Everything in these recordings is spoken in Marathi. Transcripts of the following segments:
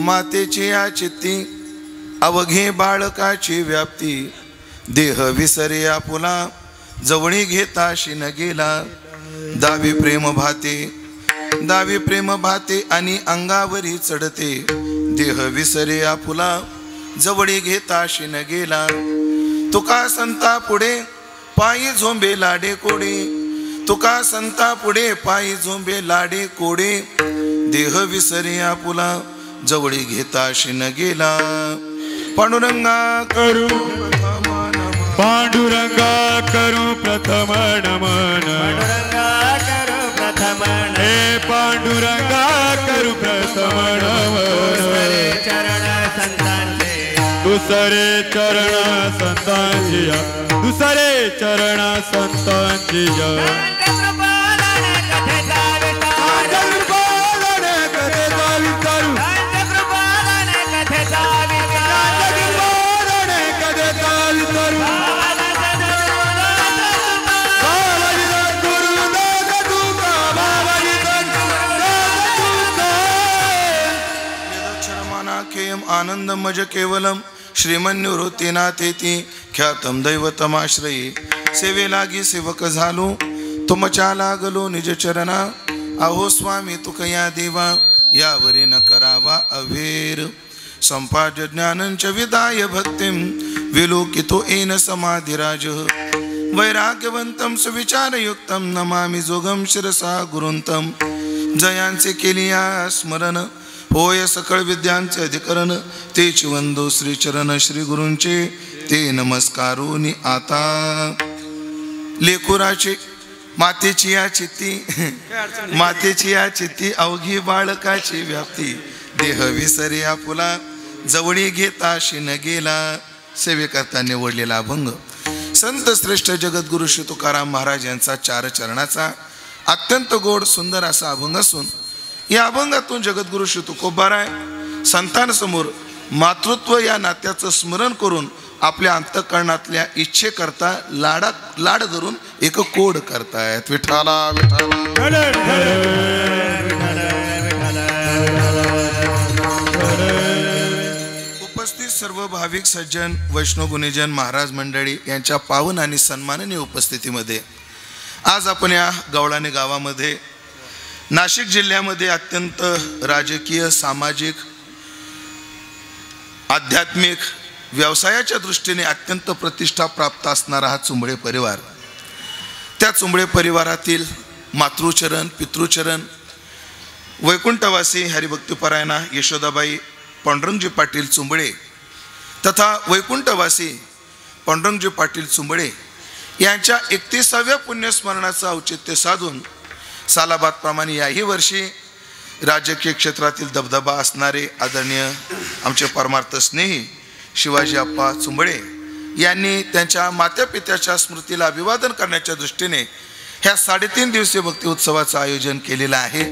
मातेची या चित्ती अवघे बाळकाची व्याप्ती देह विसरे आपुला जवळी घेता शिन गेला दावी प्रेम भाते आणि अंगावरी चढते देह विसरे आपुला जवळी घेता शिन गेला तुका संता पुढे पायी झोंबे लाडे कोडे तुका संता पुढे पायी झोंबे लाडे कोडे देह विसरे आपुला जवळी घेता शिन गेला पांडुरंगा करू पांडुरंगा करू प्रथम नमन हे पांडुरंगा करू प्रथम नमन दुसरे चरण संतांची दुसरे चरण संतांची आनंद मज केवलम श्रीमन्युवृत्तीनाथेती ख्यातम दैवतमाश्रयी सेवे लागी सेवक झालो तुमच्या लागलो निज चरणा अहो स्वामी तुकया देवा यावरी न करावा अवेर संपाद्य ज्ञानंच विदाय भक्तिम विलोकितो येन समाधिराज वैराग्यवंतम सुविचारयुक्तम नमामि जोगम शिरसा गुरुंतम जयांचे केलिया स्मरण होय सकळ विद्यांचे अधिकरण तेच वंदो श्रीचरण श्री गुरूंचे ते नमस्कारोनी आता लेकुराचे मातेची या चित्ती अवघी बाळकाची व्याप्ती देह विसरे आपुला जवळी घेता शिन गेला सेवेकरता निवडलेला अभंग संत श्रेष्ठ जगद्गुरु श्री तुकाराम महाराज यांचा 4 चरणाचा अत्यंत गोड सुंदर असा अभंग असून या अभंगातून जगद्गुरु श्री तुकोबाराय संतांसमोर मातृत्व या नात्याचं स्मरण करून आपल्या अंतःकरणातल्या इच्छेकरता लाड धरून एक कोड करतायत विठाला विठाला उपस्थित सर्व भाविक सज्जन वैष्णव गुणीजन महाराज मंडळी यांच्या पावन आणि सन्माननीय उपस्थितीमध्ये आज आपण या गवळाणे गावामध्ये नाशिक जिल्ह्यामध्ये अत्यंत राजकीय सामाजिक आध्यात्मिक व्यवसायाच्या दृष्टीने अत्यंत प्रतिष्ठा प्राप्त असणारा हा चुंबळे परिवार त्या चुंबळे परिवारातील मातृचरण पितृचरण वैकुंठवासी हरिभक्तीपरायणा यशोदाबाई पांडुरंगजी पाटील चुंबळे तथा वैकुंठवासी पांडुरंगजी पाटील चुंबळे यांच्या 31व्या पुण्यस्मरणाचं औचित्य साधून सालाबादप्रमाणे याही वर्षी राजकीय क्षेत्रातील दबदबा असणारे आदरणीय आमचे परमार्थ स्नेही शिवाजी आप्पा चुंबळे यांनी त्यांच्या मातापित्याच्या स्मृतीला अभिवादन करण्याच्या दृष्टीने ह्या 3.5 दिवसीय भक्ती उत्सवाचं आयोजन केलेलं आहे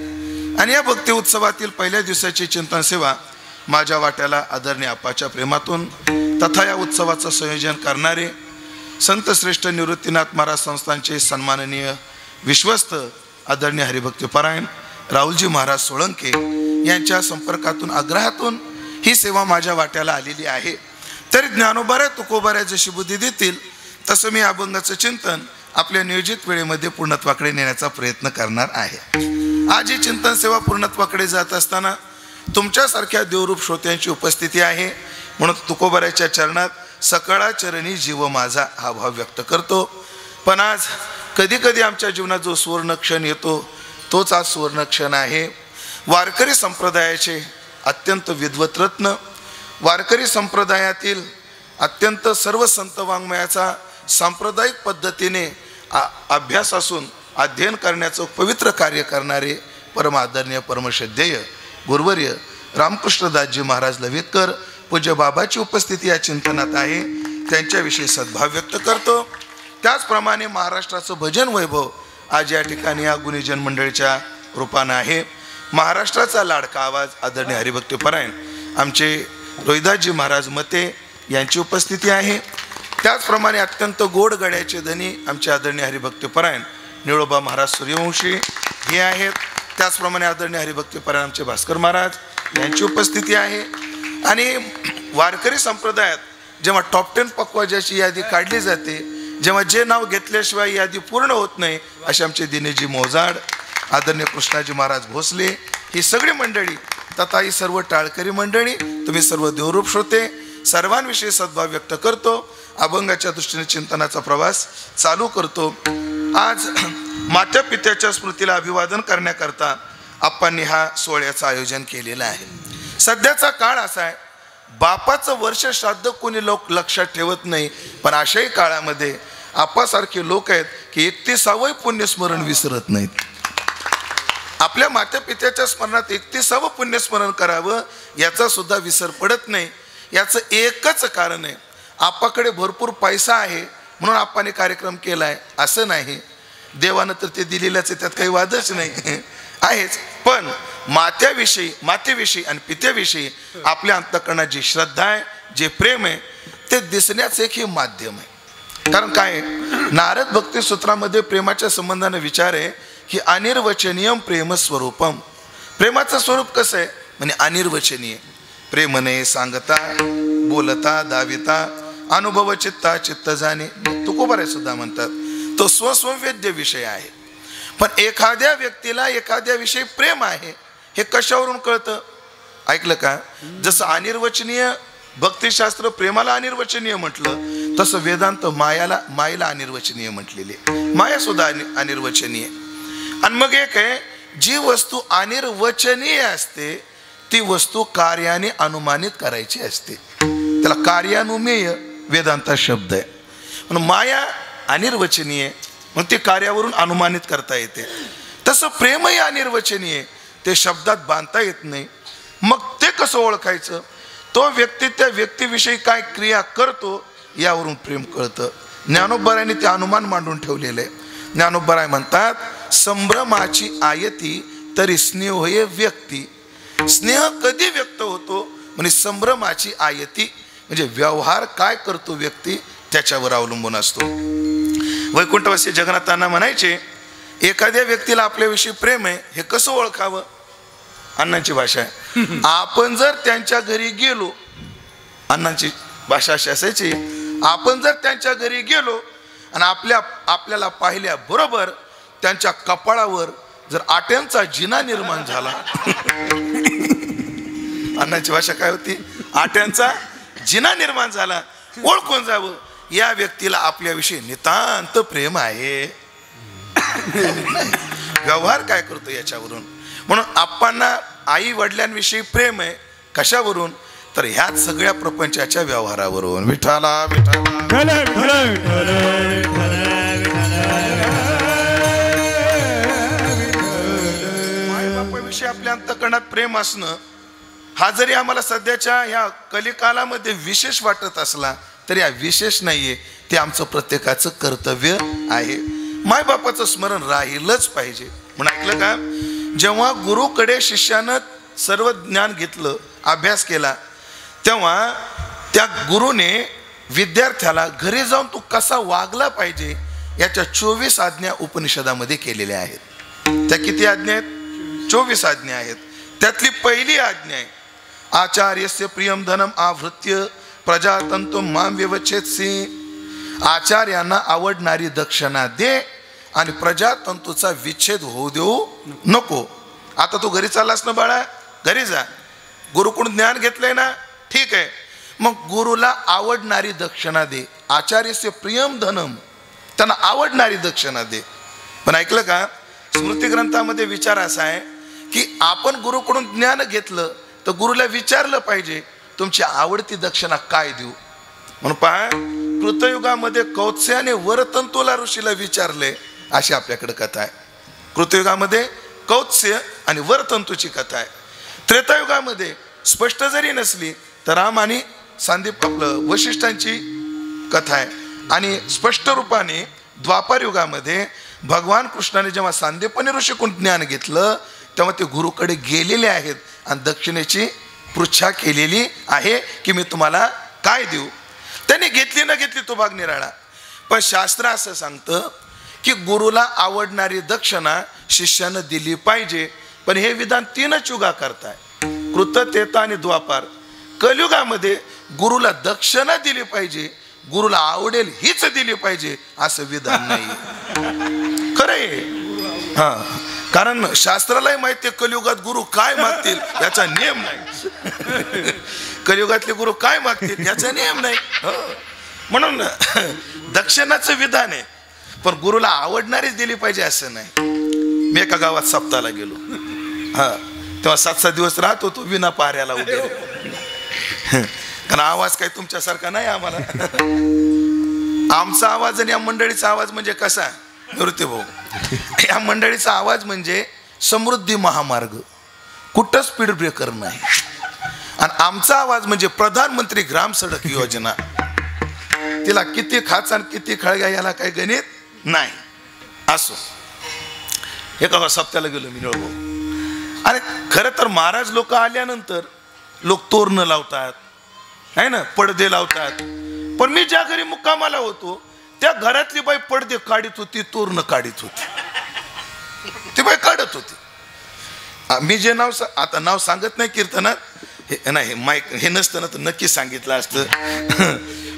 आणि या भक्ती उत्सवातील पहिल्या दिवसाची चिंतन सेवा माझ्या वाट्याला आदरणीय आप्पाच्या प्रेमातून तथा या उत्सवाचं संयोजन करणारे संत श्रेष्ठ निवृत्तीनाथ महाराज संस्थानचे सन्माननीय विश्वस्त आदरणीय हरिभक्तीपरायण राहुलजी महाराज सोळंके यांच्या संपर्कातून आग्रहातून ही सेवा माझ्या वाट्याला आलेली आहे तरी ज्ञानोबाराय तुकोबाराय जशी बुद्धी देतील तसं मी अभंगाचं चिंतन आपल्या नियोजित वेळेमध्ये पूर्णत्वाकडे नेण्याचा प्रयत्न करणार आहे आज ही चिंतन सेवा पूर्णत्वाकडे जात असताना तुमच्यासारख्या देवरूप श्रोत्यांची उपस्थिती आहे म्हणून तुकोबारायच्या चरणात सकळा चरणी जीव माझा हा भाव व्यक्त करतो पण आज कधी कधी आमच्या जीवनात जो सुवर्ण क्षण येतो तोच आज सुवर्ण क्षण आहे वारकरी संप्रदायाचे अत्यंत विद्वत रत्न वारकरी संप्रदायातील अत्यंत सर्व संत वाङ्मयाचा सांप्रदायिक पद्धतीने अभ्यास असून अध्ययन करण्याचं पवित्र कार्य करणारे परम आदरणीय परमश्रद्धेय गुरुवर्य रामकृष्णदासजी महाराज लवेतकर पूज्य बाबाची उपस्थिती या चिंतनात आहे त्यांच्याविषयी सद्भाव व्यक्त करतो त्याचप्रमाणे महाराष्ट्राचं भजन वैभव आज या ठिकाणी या गुणीजन मंडळीच्या रूपानं आहे महाराष्ट्राचा लाडका आवाज आदरणीय हरिभक्तीपरायण आमचे रोहिदासजी महाराज मते यांची उपस्थिती आहे त्याचप्रमाणे अत्यंत गोड गड्याचे धनी आमचे आदरणीय हरिभक्तीपरायण निळोबा महाराज सूर्यवंशी हे आहेत. त्याचप्रमाणे आदरणीय हरिभक्ती परायणचे भास्कर महाराज यांची उपस्थिती आहे. आणि वारकरी संप्रदायात जेव्हा टॉप 10 पक्वाजाची यादी काढली जाते, जेव्हा जे नाव घेतल्याशिवाय यादी पूर्ण होत नाही, असे आमचे दिनेजी मोजाड, आदरणीय कृष्णाजी महाराज भोसले, ही सगळी मंडळी तथा ही सर्व टाळकरी मंडळी, तुम्ही सर्व देवरूप श्रोते, सर्वांविषयी सद्भाव व्यक्त करतो. अभंगाच्या दृष्टीने चिंतनाचा प्रवास चालू करतो. आज माता पित्याच्या स्मृतीला अभिवादन करण्याकरता आप्पांनी हा सोहळ्याचं आयोजन केलेलं आहे. सध्याचा काळ असा आहे, बापाचं वर्ष श्राद्ध कोणी लोक लक्षात ठेवत नाही, पण अशाही काळामध्ये आप्पासारखे लोक आहेत की 31वे पुण्यस्मरण विसरत नाहीत. आपल्या माता पित्याच्या स्मरणात 31वे पुण्यस्मरण करावं याचा सुद्धा विसर पडत नाही. याचं एकच कारण आहे, आप्पाकडे भरपूर पैसा आहे म्हणून आप्पाने कार्यक्रम केला आहे असं नाही. देवानं तर ते दिलेलंच आहे, त्यात काही वादच नाही आहेच. पण मातेविषयी आणि पित्याविषयी आपल्या अंतःकरणात जी श्रद्धा आहे, जे प्रेम आहे, ते दिसण्याचं एक हे माध्यम आहे. कारण काय, नारद भक्ती सूत्रामध्ये प्रेमाच्या संबंधाने विचार आहे की अनिर्वचनीयम प्रेम स्वरूपम. प्रेमाचं स्वरूप कसं आहे म्हणजे अनिर्वचनीय. प्रेम नाही सांगता, बोलता, दाविता, अनुभव चित्ता, चित्त जाणे, तुकोबारे सुद्धा म्हणतात. तो स्वसंवेद्य विषय आहे. पण एखाद्या व्यक्तीला एखाद्याविषयी प्रेम आहे हे कशावरून कळतं? ऐकलं का? जसं अनिर्वचनीय भक्तिशास्त्र प्रेमाला अनिर्वचनीय म्हटलं, तसं वेदांत मायेला अनिर्वचनीय म्हटलेली. माया सुद्धा अनिर्वचनीय. आणि मग एक आहे, जी वस्तू अनिर्वचनीय असते ती वस्तू कार्याने अनुमानित करायची असते. त्याला कार्यानुमेय वेदांता शब्द आहे. म्हणून माया अनिर्वचनीय, मग ते कार्यावरून अनुमानित करता येते. तसं प्रेमही अनिर्वचनीय, ते शब्दात बांधता येत नाही. मग ते कसं ओळखायचं? तो व्यक्ती त्या व्यक्तीविषयी काय क्रिया करतो यावरून प्रेम कळतं. ज्ञानोबरायांनी ते अनुमान मांडून ठेवलेलं आहे. ज्ञानोबराय म्हणतात, संभ्रमाची आयती तरी स्नेह होय व्यक्ती. स्नेह कधी व्यक्त होतो म्हणजे संभ्रमाची आयती, म्हणजे व्यवहार काय करतो व्यक्ती त्याच्यावर अवलंबून असतो. वैकुंठवासी जगन्नाथांना म्हणायचे, एखाद्या व्यक्तीला आपल्याविषयी प्रेम आहे हे कसं ओळखावं? अण्णांची भाषा आहे, आपण जर त्यांच्या घरी गेलो, अण्णांची भाषा अशी असायची, आपण जर त्यांच्या घरी गेलो आणि आपल्याला पाहिल्या बरोबर त्यांच्या कपाळावर जर आट्यांचा जिना निर्माण झाला, अण्णांची भाषा काय होती? आट्यांचा जिना निर्माण झाला, ओळखून जावं या व्यक्तीला आपल्याविषयी नितांत प्रेम आहे. व्यवहार काय करतो याच्यावरून. म्हणून आपणना आई वडिलांविषयी प्रेम आहे कशावरून? तर ह्याच सगळ्या प्रपंचाच्या व्यवहारावरून. विठाला मायबापाविषयी आपल्या अंतःकरणात प्रेम असणं हा जरी आम्हाला सध्याच्या ह्या कलिकालामध्ये विशेष वाटत असला तरी हा विशेष नाहीये, ते आमचं प्रत्येकाचं कर्तव्य आहे. मायबापाचं स्मरण राहिलंच पाहिजे. म्हणून ऐकलं का, जेव्हा गुरुकडे शिष्यानं सर्व ज्ञान घेतलं, अभ्यास केला, तेव्हा त्या गुरुने विद्यार्थ्याला घरी जाऊन तू कसा वागला पाहिजे याच्या 24 आज्ञा उपनिषदामध्ये केलेल्या आहेत. त्या किती आज्ञा आहेत? 24 आज्ञा आहेत. त्यातली पहिली आज्ञा आहे, आचार्यस्य प्रियम धनम आवृत्य प्रजातंतु माम व्यवच्छेदसी. आचार्यांना आवडणारी दक्षिणा दे आणि प्रजातंतूचा विच्छेद होऊ देऊ नको. आता तू घरी चाललास ना बाळा, घरी जा. गुरुकडून ज्ञान घेतलंय ना, ठीक आहे, मग गुरुला आवडणारी दक्षिणा दे. आचार्यस्य प्रियम धनम, त्यांना आवडणारी दक्षिणा दे. पण ऐकलं का, स्मृती ग्रंथामध्ये विचार असा आहे की आपण गुरुकडून ज्ञान घेतलं तर गुरुला विचारलं पाहिजे तुमची आवडती दक्षिणा काय देऊ. म्हणून पहा, कृतयुगामध्ये कौत्स्याने वरतंतूला ऋषीला विचारले, अशी आपल्याकडे कथा आहे. कृतयुगामध्ये कौत्स्य आणि वरतंतूची कथा आहे. त्रेतायुगामध्ये स्पष्ट जरी नसली तर राम आणि सांदीप आपलं वशिष्ठांची कथा आहे. आणि स्पष्ट रूपाने द्वापार युगामध्ये भगवान कृष्णाने जेव्हा सांदीपनी ऋषीकडून ज्ञान घेतलं तेव्हा ते गुरुकडे गेलेले आहेत आणि दक्षिणेची पृच्छा केलेली आहे की मी तुम्हाला काय देऊ. त्याने घेतली न घेतली तो भाग निराळा. पण शास्त्र असं सांगतं की गुरुला आवडणारी दक्षिणा शिष्यानं दिली पाहिजे. पण हे विधान 3 युगा करताय, कृत, त्रेता आणि द्वापार. कलियुगामध्ये गुरुला दक्षिणा दिली पाहिजे, गुरुला आवडेल हीच दिली पाहिजे असं विधान नाही. खरंय. हा, कारण शास्त्रालाही माहिती आहे कलियुगात गुरु काय मागतील याचा नियम नाही. कलियुगातले गुरु काय मागतील याचा नियम नाही. म्हणून दक्षिणाचं विधान आहे, पण गुरुला आवडणारीच दिली पाहिजे असं नाही. मी एका गावात सप्ताहाला गेलो. हा, तेव्हा 7-7 दिवस राहत होतो विना पाऱ्याला वगैरे. कारण आवाज काही तुमच्यासारखा नाही आम्हाला. आमचा आवाज आणि या मंडळीचा आवाज म्हणजे कसा निवृत्ती भाऊ, या मंडळीचा आवाज म्हणजे समृद्धी महामार्ग, कुठं स्पीड ब्रेकर नाही. आणि आमचा आवाज म्हणजे प्रधानमंत्री ग्राम सडक योजना. तिला किती खाच आणि किती खळग्या याला काही गणित नाही. असो, एका सप्त्याला गेलो मी निवळ. आणि खरं तर महाराज लोक आल्यानंतर लोक तोरणं लावतात आहे ना, पडदे लावतात. पण मी ज्या घरी मुक्कामाला होतो त्या घरातली बाई पडदे काढीत होती, तोरणं काढीत होती, ती बाई काढत होती. मी जे आता नाव सांगत नाही कीर्तनात, हे नाही माईक हे नसतं ना तर नक्की सांगितलं असतं.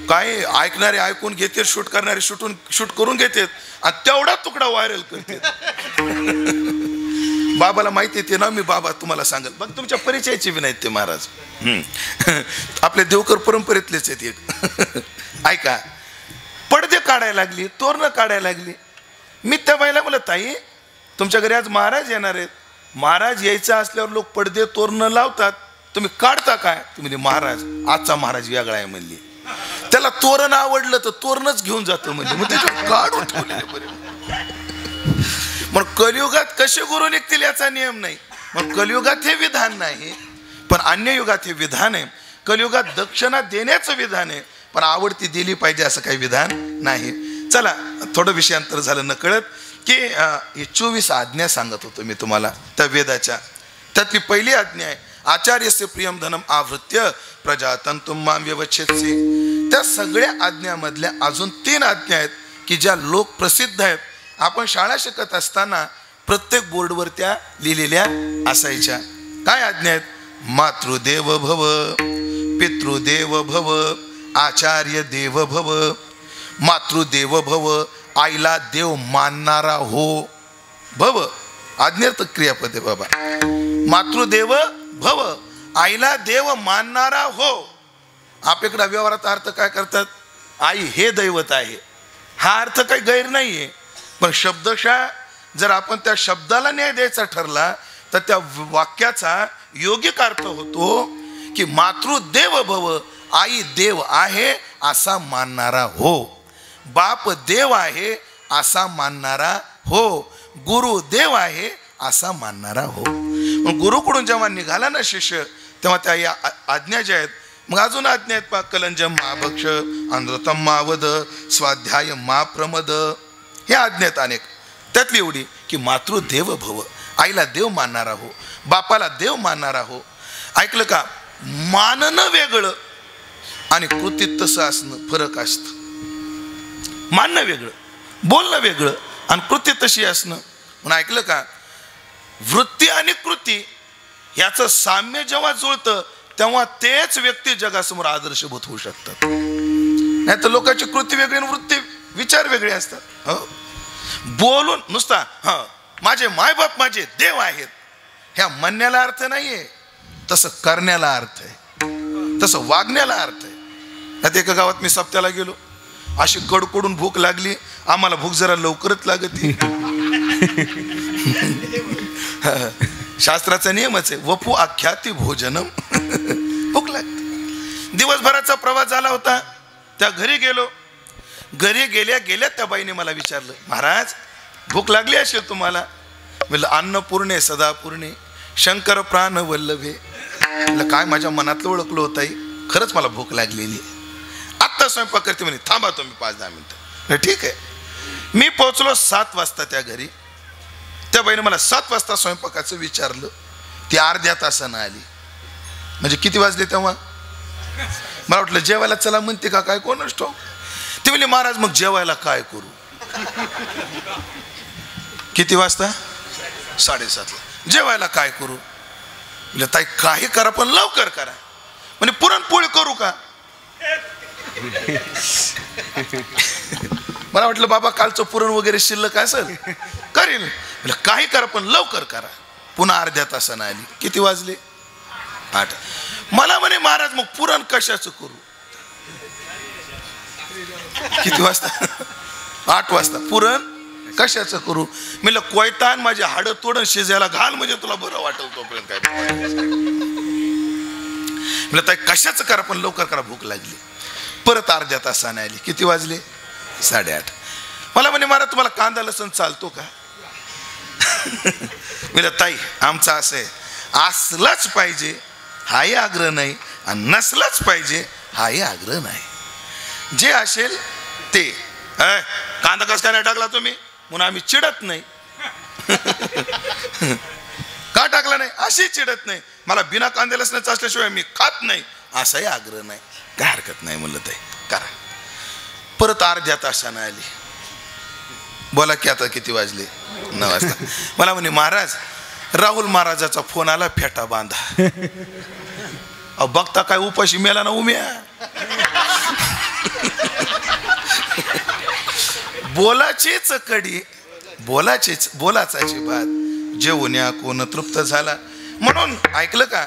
काय ऐकणारे ऐकून घेते, शूट करणारे शूट करून घेतात आणि तेवढा तुकडा व्हायरल करते. बाबाला माहिती आहे ते ना, मी बाबा तुम्हाला सांगेल बघ, तुमच्या परिचयाचे बी नाहीत ते महाराज. आपले देवकर परंपरेतलेच आहेत एक. ऐका, पडदे काढायला लागली, तोरणं काढायला लागली. मी त्या बाईला म्हणलं, ताई तुमच्या घरी आज महाराज येणार आहेत, महाराज यायचं असल्यावर लोक पडदे तोरणं लावतात, तुम्ही काढता काय? तुम्ही महाराज आजचा महाराज वेगळा आहे म्हणली. त्याला तोरण आवडलं तर तोरणच घेऊन जातो म्हणजे, मग त्याच्यावर काढून ठेवलेले बरे. मग कलियुगात कसे गुरु निघतील याचा नियम नाही. मग कलियुगात हे विधान नाही, पण अन्य युगात हे विधान आहे. कलियुगात दक्षिणा देण्याचं विधान आहे, पण आवडती दिली पाहिजे असं काही विधान नाही. चला, थोडं विषयांतर झालं नकळत की 24 आज्ञा सांगत होतो मी तुम्हाला त्या वेदाच्या. त्यातली पहिली आज्ञा आहे आचार्यस्य प्रियम धनम आवृत्य प्रजातंतुम मां व्यवच्छेदसी. त्या सगळ्या आज्ञामधल्या अजून 3 आज्ञा आहेत की ज्या लोक प्रसिद्ध आहेत. आपण शाळा शिकत असताना प्रत्येक बोर्डवर त्या लिहिलेल्या असायच्या. काय आज्ञा आहेत? मातृदेव भव, पितृदेव भव, आचार्य देव भव. मातृदेव भव, आईला देव मानणारा हो. भव आज्ञार्थ क्रियापद आहे बाबा. मातृदेव भव, आईला देव मानणारा हो. आपल्याकडे व्यवहारात अर्थ काय करतात? आई हे दैवत आहे. हा अर्थ काही गैर नाहीये, पण शब्दशः जर आपण त्या शब्दाला न्याय द्यायचा ठरला तर त्या वाक्याचा योगिक अर्थ होतो की मातृदेव भव, आई देव आहे असा मानणारा हो. बाप देव आहे असा मानणारा हो. गुरु देव आहे असा मानणारा हो. मग गुरुकडून जेव्हा निघाला ना शिष्य, तेव्हा त्या या आज्ञा ज्या आहेत. मग अजून आज्ञा आहेत पा, कलंजम मा भक्ष, अनृतम मा वद, स्वाध्याय मा प्रमद. हे आज्ञात अनेक. त्यातली एवढी की मातृदेव भव, आईला देव मानणारा हो, बापाला देव मानणारा हो. ऐकलं का? मानणं वेगळं आणि कृतीत तसं असणं फरक असतं. मानणं वेगळं, बोलणं वेगळं आणि कृती तशी असणं. म्हणून ऐकलं का? वृत्ती आणि कृती याचं साम्य जेव्हा जुळतं तेव्हा तेच व्यक्ती जगासमोर आदर्शभूत होऊ शकतात. नाही तर लोकांची कृती वेगळी आणि वृत्ती विचार वेगळे असतात. हो, बोलून नुसता माझे मायबाप माझे देव आहेत ह्या म्हणण्याला अर्थ नाहीये, तसं करण्याला अर्थ आहे, तसं वागण्याला अर्थ आहे. आता एका गावात मी सप्त्याला गेलो, अशी कडकडून भूक लागली. आम्हाला भूक जरा लवकरच लागते. शास्त्राचा नियमच आहे, वपू आख्याती भोजनम. भूक लागते. दिवसभराचा प्रवास झाला होता. त्या घरी गेलो. घरी गेल्या गेल्या त्या बाईने मला विचारलं, महाराज भूक लागली असेल तुम्हाला? म्हणलं अन्नपूर्णे सदापूर्णे शंकर प्राण वल्लभे. काय माझ्या मनातलं ओळखलं होतं, खरंच मला भूक लागलेली. आत्ता स्वयंपाक करते म्हणे. थांबा तुम्ही 5-10 मिनिटं. ठीक आहे. मी पोहोचलो 7 वाजता त्या घरी. त्या बाईने मला 7 वाजता स्वयंपाकाचं विचारलं. ती अर्ध्या तासानं आली. म्हणजे किती वाजले तेव्हा? मला वाटलं जेवायला चला म्हणते का काय, कोणच ठाऊक. ती म्हणली महाराज मग जेवायला काय करू? किती वाजता? 7:30ला. जेवायला काय करू? म्हणजे ताई काही करा पण लवकर करा. म्हणजे पुरणपोळी करू का? मला वाटलं बाबा कालचं पुरण वगैरे शिल्लक असेल करील. म्हणजे काही करा पण लवकर करा. पुन्हा अर्ध्या तासानं आली. किती वाजले? 8. मला म्हणे महाराज मग पुरण कशाचं करू? किती वाजता? 8 वाजता. पुरण कशाचं करू? मी कोयतान माझे हाडं तोडून शिजायला घाल म्हणजे तुला बरं वाटेल तोपर्यंत. काय म्हणलं ताई कशाचं करा पण लवकर करा, भूक लागली. परत अर्ध्या तासाने आली. किती वाजले? 8:30. मला म्हणे महाराज तुम्हाला कांदा लसूण चालतो का? म्हणलं ताई आमचं असं आहे, असलाच पाहिजे हाही आग्रह नाही आणि नसलाच पाहिजे हाही आग्रह नाही. जे असेल ते. कांदा कस काय नाही टाकला तुम्ही म्हणून आम्ही चिडत नाही. का टाकला नाही अशी चिडत नाही. मला बिना कांदा लसणाचं असल्याशिवाय मी खात नाही असाही आग्रह नाही. काय हरकत नाही म्हणलं ताई करा. परत अर्ध्या तासानं आली. बोला की आता किती वाजले? 9 वाजता. मला म्हणे महाराज राहुल महाराजाचा फोन आला, फेटा बांधा. बघता काय उपाशी मेला ना उम्या. बोलाचीच कडी, बोलाचाची बात जेवण्या कोण तृप्त झाला. म्हणून ऐकलं का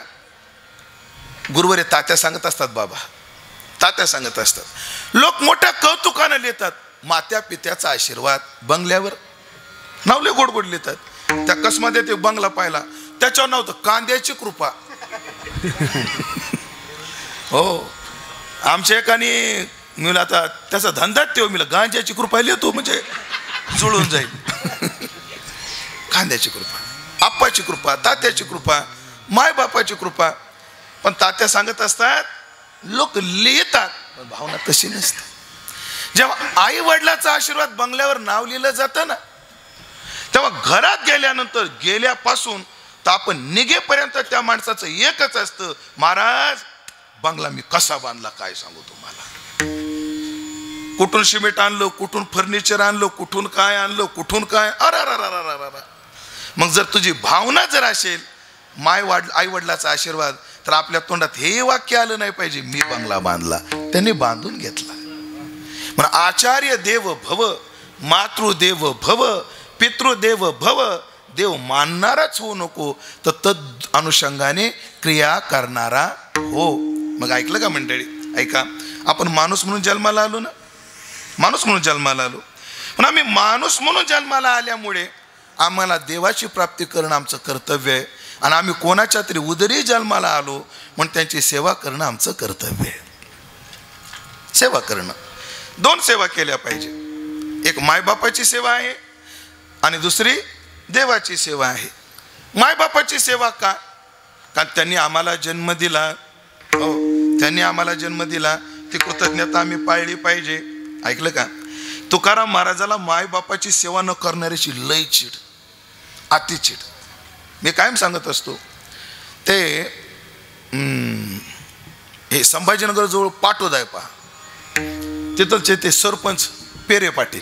गुरुवारी तात्या सांगत असतात, बाबा तात्या सांगत असतात, लोक मोठ्या कौतुकानं लिहितात मात्या पित्याचा आशीर्वाद बंगल्यावर. नावले गोड गोड लिहितात. त्या कसमध्ये ते बंगला पाहिला त्याच्यावर नव्हतं कांद्याची कृपा. हो आमच्या एकाने मी आता त्याचा धंदाच तेव्हा मी गांजाची कृपा लिहितो म्हणजे जुळून जाईल. कांद्याची कृपा, आप्पाची कृपा, तात्याची कृपा, माय बापाची कृपा. पण तात्या सांगत असतात लोक लिहितात पण भावना तशी नसते. जेव्हा आई वडिलाचा आशीर्वाद बंगल्यावर नाव लिहिलं जातं ना, तेव्हा घरात गेल्यानंतर गेल्यापासून तर आपण निघेपर्यंत त्या माणसाचं एकच असतं, महाराज बंगला मी कसा बांधला काय सांगू तुम्हाला. कुठून सिमेंट आणलं, कुठून फर्निचर आणलं, कुठून काय आणलं, कुठून काय. अरे मग जर तुझी भावना जर असेल आई वडिलाचा आशीर्वाद, तर आपल्या तोंडात हे वाक्य आलं नाही पाहिजे मी बंगला बांधला. त्यांनी बांधून घेतला. म्हणून आचार्य देव भव, मातृदेव भव, पितृदेव भव. देव मानणाराच होऊ नको तर तद अनुषंगाने क्रिया करणारा हो. मग ऐकलं का मंडळी? ऐका, आपण माणूस म्हणून जन्माला आलो ना, माणूस म्हणून जन्माला आलो. पण आम्ही माणूस म्हणून जन्माला आल्यामुळे आम्हाला देवाची प्राप्ती करणं आमचं कर्तव्य आहे. आणि आम्ही कोणाच्या तरी उदरी जन्माला आलो म्हणून त्यांची सेवा करणं आमचं कर्तव्य आहे. सेवा करणं, 2 सेवा केल्या पाहिजे. एक मायबापाची सेवा आहे आणि दुसरी देवाची सेवा आहे. मायबापाची सेवा का? कारण त्यांनी आम्हाला जन्म दिला. हो, त्यांनी आम्हाला जन्म दिला, ती कृतज्ञता आम्ही पाळली पाहिजे. ऐकलं का? तुकाराम महाराजाला मायबापाची सेवा न करणाऱ्याची लय चिड, अतिचिड. मी कायम सांगत असतो ते हे संभाजीनगर जवळ पाटोदा आहे पहा, तिथलचे ते सरपंच पेरे पाटील,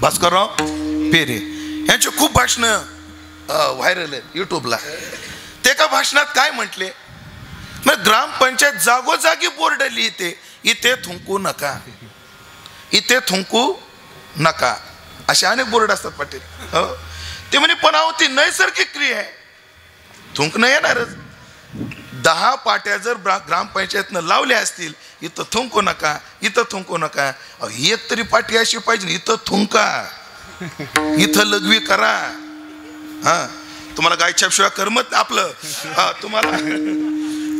भास्करराव पेरे, यांचे खूप भाषणं व्हायरल आहेत यूट्यूबला. ते एका भाषणात काय म्हटले, मग ग्रामपंचायत जागोजागी बोर्ड लिहिते इथे थुंकू नका, इथे थुंकू नका, असे अनेक बोर्ड असतात पाटील. हो, ते म्हणे पण अहो ती नैसर्गिक क्रिया आहे, थुंकणं येणारच. 10 पाट्या जर ग्रामपंचायतनं लावल्या असतील इथं थुंकू नका, इथं थुंकू नका, एक तरी पाटी अशी पाहिजे इथं थुंका, इथं लघवी करा. हा, तुम्हाला गायछापशिवाय करमत आपलं, तुम्हाला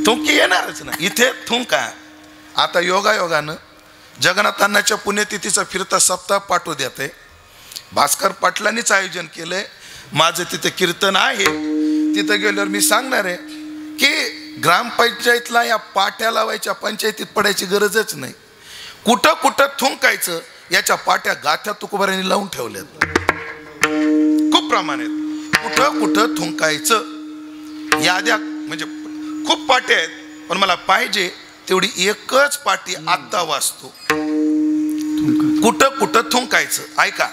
थुंकी येणारच ना, इथे थुंका. आता योगायोगानं जगन्नाथांनाच्या पुण्यतिथीचा फिरता सप्ताह पाठवू देते. भास्कर पाटलांनीच आयोजन केलंय. माझं तिथे कीर्तन आहे, तिथं गेल्यावर मी सांगणार आहे की ग्रामपंचायतला या पाट्या लावायच्या पंचायतीत पडायची गरजच नाही. कुठं कुठं थुंकायचं याच्या पाट्या गाथ्या तुकोबारांनी लावून ठेवल्यात खूप प्रमाणात. कुठं कुठं थुंकायचं याद्या म्हणजे खूप पाट्या आहेत, पण मला पाहिजे तेवढी एकच पाटी आत्ता वाचतो. कुठं कुठं थुंकायचं. ऐका,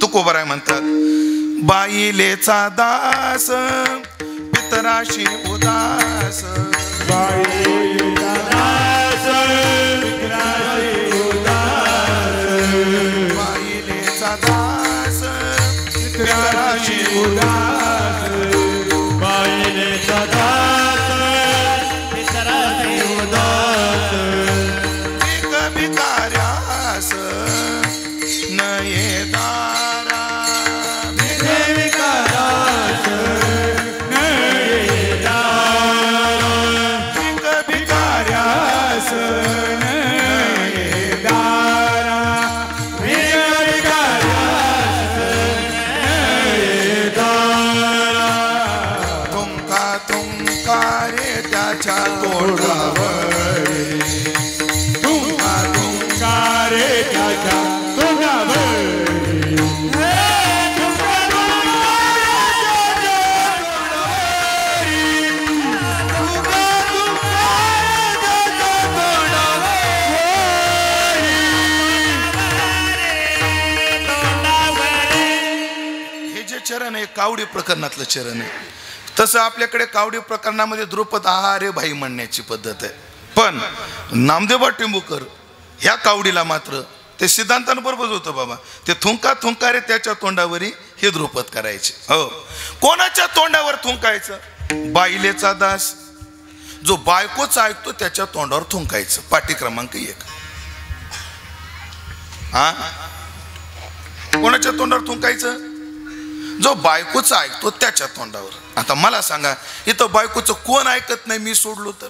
तुकोबराय म्हणतात, बाईलेचा दास पितराशी उदास, बाईलेचा दास पितराशी उदास, बाईलेचा दास पितराशी उदास, बाईलेचा दास पितराशी उदास, भिकाऱ्यास नये दारा, भिकाऱ्यास नये दारा, भिकाऱ्यास नये दारा, भिकाऱ्यास नये दारा, थुंका थुंकारे त्याच्या तोंडावर, तुंका तुंकारे त्याच्या तोंडावर, हे जे चरण आहे कावडी प्रकरणातलं चरण आहे. तसं आपल्याकडे कावडी प्रकरणामध्ये द्रुपद आहारे भाई म्हणण्याची पद्धत आहे. पण नामदेव टेंबूकर ह्या कावडीला मात्र ते सिद्धांतांबरोबर होतं बाबा. ते थुंका थुंकारे त्याच्या तोंडावरी हे द्रुपद करायचे. हो, कोणाच्या तोंडावर थुंकायचं? बाईलेचा दास जो बायकोचा ऐकतो त्याच्या तोंडावर थुंकायचं. पाटी क्रमांक 1. हा, कोणाच्या तोंडावर थुंकायचं? जो बायकोचा ऐकतो त्याच्या तोंडावर. आता मला सांगा, इथं बायकोचं कोण ऐकत नाही मी सोडलो तर?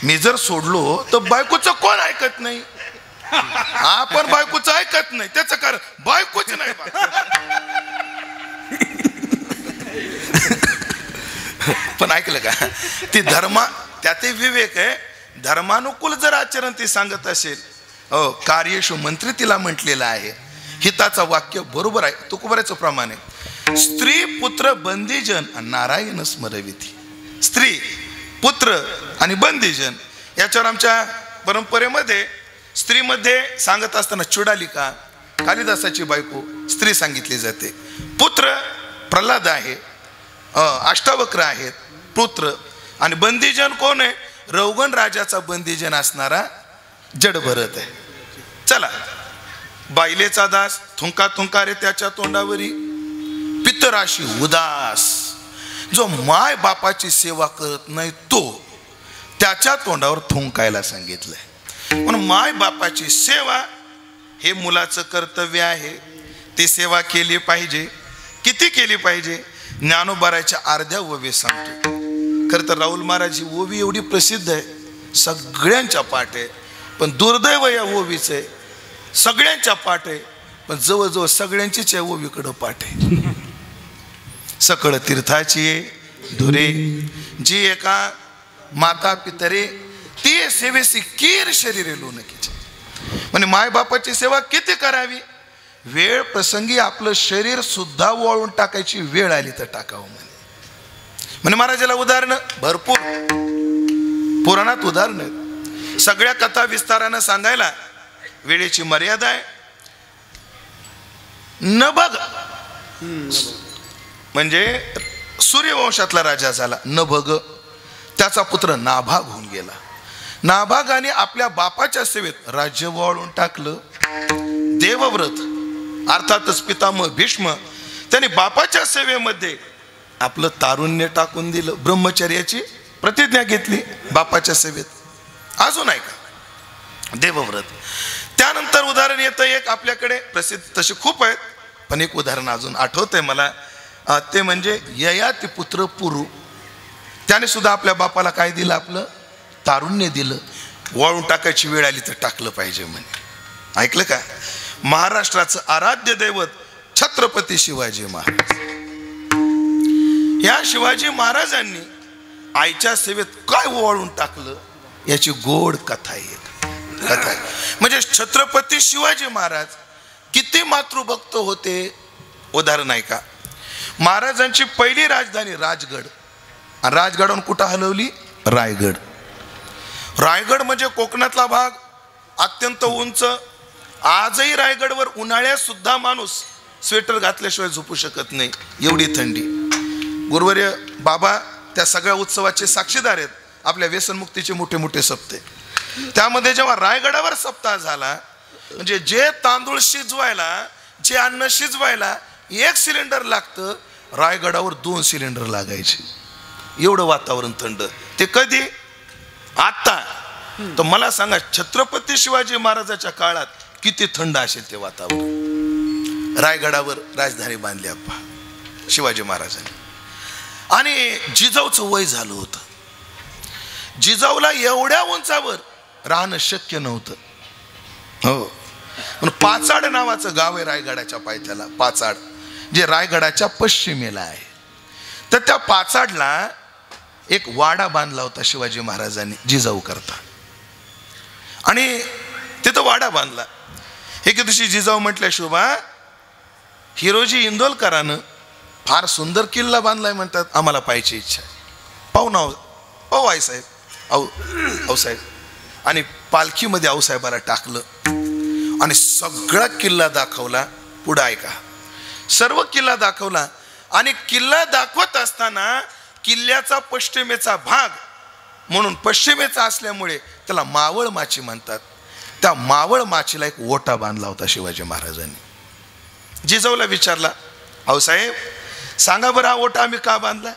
मी जर सोडलो तर बायकोचं कोण ऐकत नाही? आपण बायकोचं ऐकत नाही त्याचं कारण बायकोच नाही. पण ऐकलं का, ती त्यात विवेक आहे. धर्मानुकूल जर आचरण ती सांगत असेल, हो, कार्येषु मंत्री तिला म्हटलेलं आहे. हिताचं वाक्य बरोबर आहे. तुकोबराचं प्रमाण आहे, स्त्री पुत्र बंदीजन नारायण स्मरविती. स्त्री पुत्र आणि बंदीजन याच्यावर आमच्या परंपरेमध्ये स्त्रीमध्ये सांगत असताना चुडालिका कालिदासाची बायको स्त्री सांगितली जाते. पुत्र प्रल्हाद आहे, अष्टावक्र आहेत पुत्र. आणि बंदीजन कोण आहे? रौगण राजाचा बंदीजन असणारा जड भरत आहे. चला, बाईलेचा दास थुंका थुंकारे त्याच्या तोंडावरी, पितराशी उदास जो माय बापाची सेवा करत नाही तो त्याच्या तोंडावर थुंकायला सांगितलंय. म्हणून माय बापाची सेवा हे मुलाचं कर्तव्य आहे. ती सेवा केली पाहिजे. किती केली पाहिजे? ज्ञानोबाराच्या अर्ध्या ओवी सांगतो. खरं तर राहुल महाराज ही ओवी एवढी प्रसिद्ध आहे, सगळ्यांच्या पाठ आहे. पण दुर्दैव या ओवीचं आहे, सगळ्यांच्या पाठ आहे पण जवळजवळ सगळ्यांचीच या ओवीकडं पाठ आहे. सकळ तीर्थाची धुरे जी एका माता पितरे ती सेवेसी कीर शरीरे लोणकीचे. म्हणजे मायबापाची सेवा किती करावी? वेळ प्रसंगी आपलं शरीर सुद्धा वळून टाकायची वेळ आली तर टाकावं म्हणे. महाराजाला उदाहरणं भरपूर पुराणात उदाहरणं. सगळ्या कथा विस्तारानं सांगायला वेळेची मर्यादा आहे. नभग म्हणजे सूर्यवंशातला राजा झाला नभग. त्याचा पुत्र नाभाग होऊन गेला. नाभागाने आपल्या बापाच्या सेवेत राज्य वळून टाकलं. देवव्रत अर्थातच पितामह भीष्म त्याने बापाच्या सेवेमध्ये आपलं तारुण्य टाकून दिलं. ब्रह्मचर्याची प्रतिज्ञा घेतली बापाच्या सेवेत. अजून आहे का देवव्रत. त्यानंतर उदाहरण येतं एक आपल्याकडे प्रसिद्ध, तसे खूप आहेत पण एक उदाहरण अजून आठवतंय मला. ते म्हणजे ययाति पुत्र पुरु. त्याने सुद्धा आपल्या बापाला काय दिलं? आपलं तारुण्य दिलं. वळून टाकायची वेळ आली तर टाकलं पाहिजे म्हणे. ऐकलं का? महाराष्ट्राचं आराध्य दैवत छत्रपती शिवाजी महाराज. या शिवाजी महाराजांनी आईच्या सेवेत काय वळून टाकलं याची गोड कथा आहे. कथा आहे म्हणजे छत्रपती शिवाजी महाराज किती मातृभक्त होते. उदाहरण आहे का? महाराजांची पहिली राजधानी राजगड. आणि राजगडावरून कुठं हलवली? रायगड. रायगड म्हणजे कोकणातला भाग, अत्यंत उंच. आजही रायगडवर उन्हाळ्यात सुद्धा माणूस स्वेटर घातल्याशिवाय झोपू शकत नाही, एवढी थंडी. गुरुवर्य बाबा त्या सगळ्या उत्सवाचे साक्षीदार आहेत. आपल्या व्यसनमुक्तीचे मोठे मोठे सप्ते, त्यामध्ये जेव्हा रायगडावर सप्ताह झाला, म्हणजे जे तांदूळ शिजवायला, जे अन्न शिजवायला 1 सिलेंडर लागतं, रायगडावर 2 सिलेंडर लागायचे. एवढं वातावरण थंड. ते कधी? आता. तर मला सांगा, छत्रपती शिवाजी महाराजाच्या काळात किती थंड असेल ते वातावरण. रायगडावर राजधानी बांधली अप्पा शिवाजी महाराजांनी. आणि जिजाऊचं वय झालं होतं. जिजाऊला एवढ्या उंचावर राहणं शक्य नव्हतं. हो, पण पाचाड नावाचं गाव आहे रायगडाच्या पायथ्याला. पाचाड जे रायगडाच्या पश्चिमेला आहे. तर त्या पाचाडला एक वाडा बांधला होता शिवाजी महाराजांनी जिजाऊ करता. आणि तिथं वाडा बांधला. एके दिवशी जिजाऊ म्हटल्या, शोभा, हिरोजी इंदोलकरानं फार सुंदर किल्ला बांधलाय म्हणतात, आम्हाला पाहायची इच्छा आहे. पाहू ना, पाहू आई साहेब. आऊसाहेब. आणि पालखीमध्ये आऊसाहेबाला टाकलं आणि सगळा किल्ला दाखवला. पुढं ऐका, सर्व किल्ला दाखवला. आणि किल्ला दाखवत असताना किल्ल्याचा पश्चिमेचा भाग म्हणून, पश्चिमेचा असल्यामुळे त्याला मावळ माची म्हणतात, त्या मावळ माचीला एक ओटा बांधला होता शिवाजी महाराजांनी. जिजाऊला विचारला, आऊसाहेब सांगा बरं, हा ओटा आम्ही का बांधला?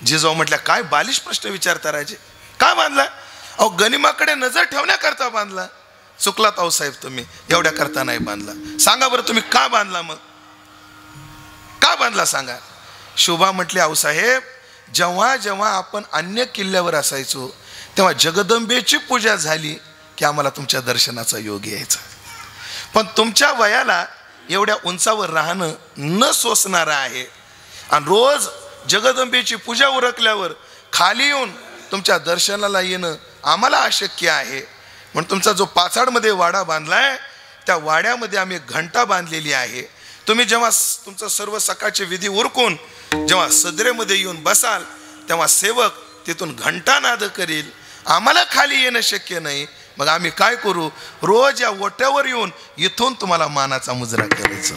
जिजाऊ म्हटल्या, काय बालिश प्रश्न विचारता राजे, का बांधला? अहो, गनिमाकडे नजर ठेवण्याकरता बांधला. चुकलात आऊसाहेब तुम्ही, एवढ्या करता नाही बांधला. सांगा बरं तुम्ही का बांधला? मग का बांधला सांगा. शोभा म्हटली, आऊसाहेब, जेव्हा जेव्हा आपण अन्य किल्ल्यावर असायचो तेव्हा जगदंबेची पूजा झाली की आम्हाला तुमच्या दर्शनाचा योग यायचा. पण तुमच्या वयाला एवढ्या उंचावर राहणं न सोसणारं आहे. आणि रोज जगदंबेची पूजा उरकल्यावर खाली येऊन तुमच्या दर्शनाला येणं आम्हाला अशक्य आहे. म्हणून तुमचा जो पाचाडमध्ये वाडा बांधलाय, त्या वाड्यामध्ये आम्ही घंटा बांधलेली आहे. तुम्ही जेव्हा तुमचं सर्व सकाळचे विधी उरकून जेव्हा सदरेमध्ये येऊन बसाल, तेव्हा सेवक तिथून घंटानाद करील. आम्हाला खाली येणं शक्य नाही. मग आम्ही काय करू? रोज या ओट्यावर येऊन इथून तुम्हाला मानाचा मुजरा करायचा.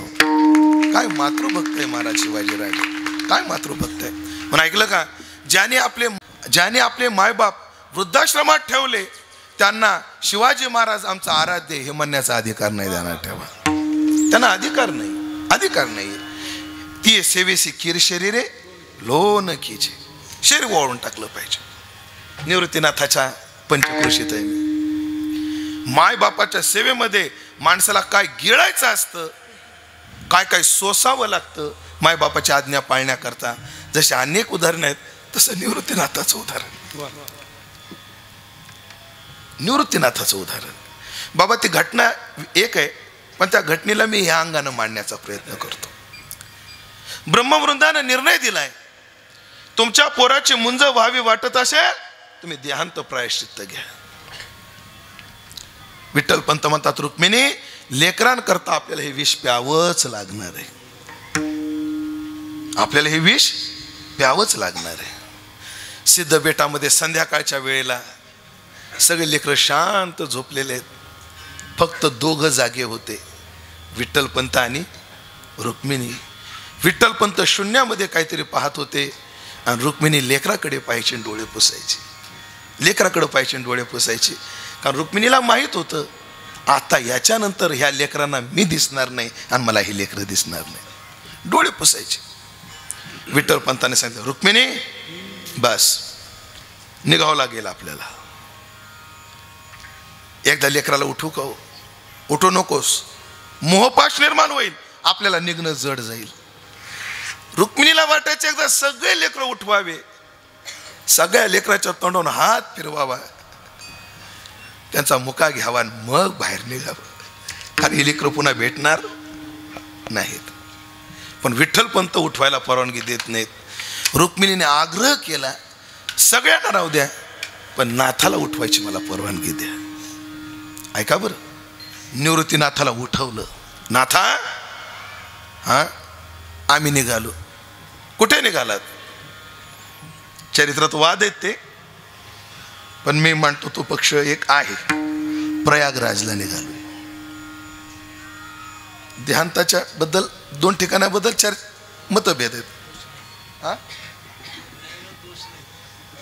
काय मातृभक्त आहे महाराज शिवाजीराजे, काय मातृभक्त आहे. पण ऐकलं का, ज्याने आपले मायबाप वृद्धाश्रमात ठेवले त्यांना शिवाजी महाराज आमचा आराध्य हे म्हणण्याचा अधिकार नाही देणार. ठेवा, त्यांना अधिकार नाही. ती सेवेसी कीर शरीरे लोन कीचे, शरीर वाळून टाकलं पाहिजे. निवृत्तीनाथाच्या पंचक्रोशीत आहे. माय बापाच्या सेवेमध्ये माणसाला काय गिळायचं असतं, काय काय सोसावं लागतं मायबापाची आज्ञा पाळण्याकरता. जसे अनेक उदाहरण आहेत, तसं निवृत्तीनाथाचं उदाहरण. बाबा ती घटना एक आहे, पण त्या घटनेला मी ह्या अंगानं मांडण्याचा प्रयत्न करतो. ब्रह्मवृंदानं निर्णय दिलाय, तुमच्या पोराची मुंज व्हावी वाटत असेल तुम्ही देहांत प्रायश्चित्त घ्या. विठ्ठल पंत म्हणतात, रुक्मिणी, लेकरांकरता आपल्याला हे विष प्यावंच लागणार आहे. आपल्याला हे विष प्यावंच लागणार आहे. सिद्ध बेटामध्ये संध्याकाळच्या वेळेला सगळे लेकरं शांत झोपलेले आहेत. फक्त 2 जागे होते, विठ्ठलपंत आणि रुक्मिणी. विठ्ठलपंत शून्यामध्ये काहीतरी पाहत होते आणि रुक्मिणी लेकराकडे पाहायची, डोळे पुसायची. कारण रुक्मिणीला माहित होतं, आता याच्यानंतर ह्या लेकरांना मी दिसणार नाही आणि मला ही लेकरं दिसणार नाही. डोळे पुसायचे. विठ्ठलपंताने सांगितलं, रुक्मिणी बस, निघावं लागेल आपल्याला. एकदा लेकराला उठू नकोस, मोहपाश निर्माण होईल, आपल्याला निघणं जड जाईल. रुक्मिणीला वाटायचं एकदा सगळे लेकरं उठवावे, सगळ्या लेकराच्या तोंडावरून हात फिरवावा, त्यांचा मुका घ्यावा आणि मग बाहेर निघावं. कारण ही लेकरं पुन्हा भेटणार नाहीत. पण विठ्ठलपंत उठवायला परवानगी देत नाहीत. रुक्मिणीने आग्रह केला, सगळ्यांना राहू द्या, पण नाथाला उठवायची मला परवानगी द्या. ऐका बरं, निवृत्तीनाथाला उठवलं. नाथा, हा आम्ही निघालो. कुठे निघालात? चरित्रात वाद आहेत ते. पण मी म्हणतो तो पक्ष एक आहे. प्रयागराजला निघालोय. देहांताच्या बद्दल 2 ठिकाणाबद्दल मतभेद आहेत.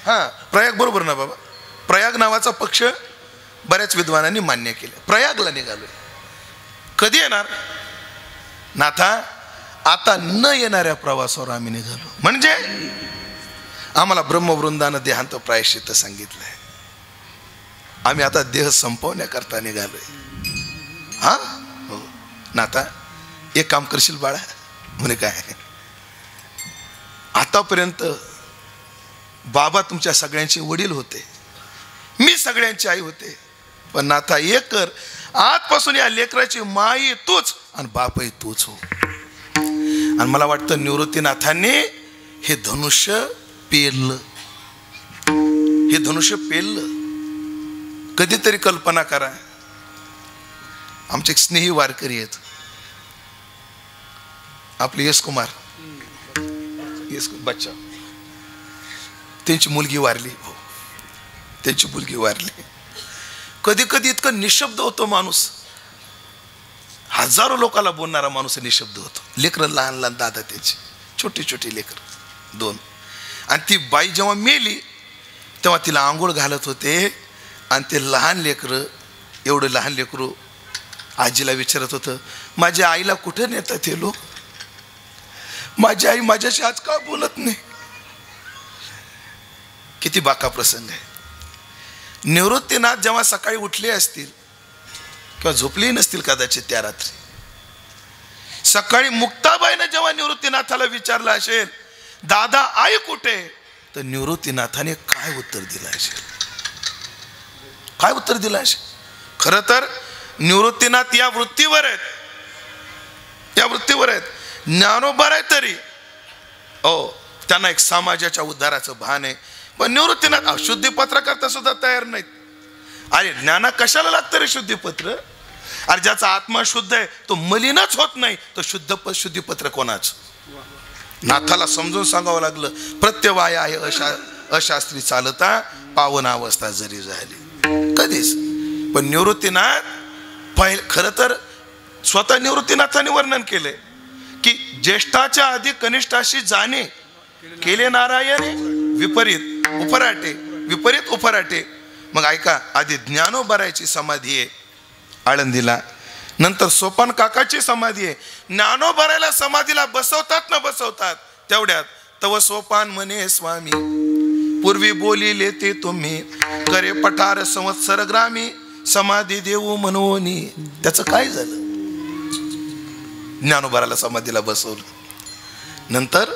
हा प्रयाग बरोबर ना बाबा. प्रयाग नावाचा पक्ष बऱ्याच विद्वानांनी मान्य केले. प्रयागला निघालोय. कधी येणार नाथा? आता न येणाऱ्या प्रवासावर आम्ही निघालो. म्हणजे आम्हाला ब्रह्मवृंदानं देहांत प्रायश्चित्त सांगितलंय. आम्ही आता देह संपवण्याकरता निघालोय. हा हो नाथा एक काम करशील बाळा? म्हणे काय? आतापर्यंत बाबा तुमच्या सगळ्यांचे वडील होते, मी सगळ्यांची आई होते, पण नाथा एक कर, आजपासून या लेकराची माई तूच आणि बापही तूच हो. आणि मला वाटतं निवृत्तीनाथांनी हे धनुष्य पेरलं. हे धनुष्य पेरलं. कधीतरी कल्पना करा. आमचे एक स्नेही वारकरी आहेत आपले यश कुमार बच्चा. त्यांची मुलगी वारली. हो त्यांची मुलगी वारली. कधी कधी इतकं निशब्द होतो माणूस. हजारो लोकांना बोलणारा माणूस निशब्द होतो. लेकरं लहान लहान दादा त्याची छोटी छोटी लेकरं 2. आणि ती बाई जेव्हा मेली तेव्हा तिला आंघोळ घालत होते. आणि ते लहान लेकरं, एवढं लहान लेकरू आजीला विचारत होतं, माझ्या आईला कुठे नेतात हे लोक? माझी आई माझ्याशी आज का बोलत नाही? किती बाका प्रसंग आहे. निवृत्तीनाथ जेव्हा सकाळी उठले असतील किंवा झोपलेही नसतील कदाचित त्या रात्री, सकाळी मुक्ताबाईनं जेव्हा निवृत्तीनाथाला विचारलं असेल दादा आई कुठे, तर निवृत्तीनाथाने काय उत्तर दिलं असेल? काय उत्तर दिलं असेल? खरं तर निवृत्तीनाथ या वृत्तीवर आहेत. या वृत्तीवर आहेत. ज्ञानोबा आहे तरी त्यांना एक समाजाच्या उद्धाराचं भान आहे. पण निवृत्तीनाथ शुद्धीपत्र करता सुद्धा तयार नाहीत. अरे ज्ञाना कशाला लागतं रे शुद्धीपत्र? अरे ज्याचा आत्मा शुद्ध आहे तो मलिनच होत नाही, तो शुद्धीपत्र कोणाच? नाथाला समजून सांगावं लागलं. प्रत्यवाय आहे अशास्त्री चालता, पावन अवस्था जरी झाली कधीच. पण निवृत्तीनाथ खरं तर स्वतः निवृत्तीनाथांनी वर्णन केले की ज्येष्ठाच्या आधी कनिष्ठाशी जाणे केले नारायणे विपरीत उपराटे, विपरीत उपराटे. मग ऐका, आधी ज्ञानोबारायची समाधी आहे आळंदीला, नंतर सोपान काकाची समाधी आहे. ज्ञानोबारायला समाधीला बसवतात न बसवतात तेवढ्यात तव सोपान म्हणे स्वामी, पूर्वी बोलिले ते तुम्ही, करे पठार संवत्सर ग्रामी, समाधी देऊ मनोनी. त्याचं काय झालं? ज्ञानोबाराला समाधीला बसवलं, नंतर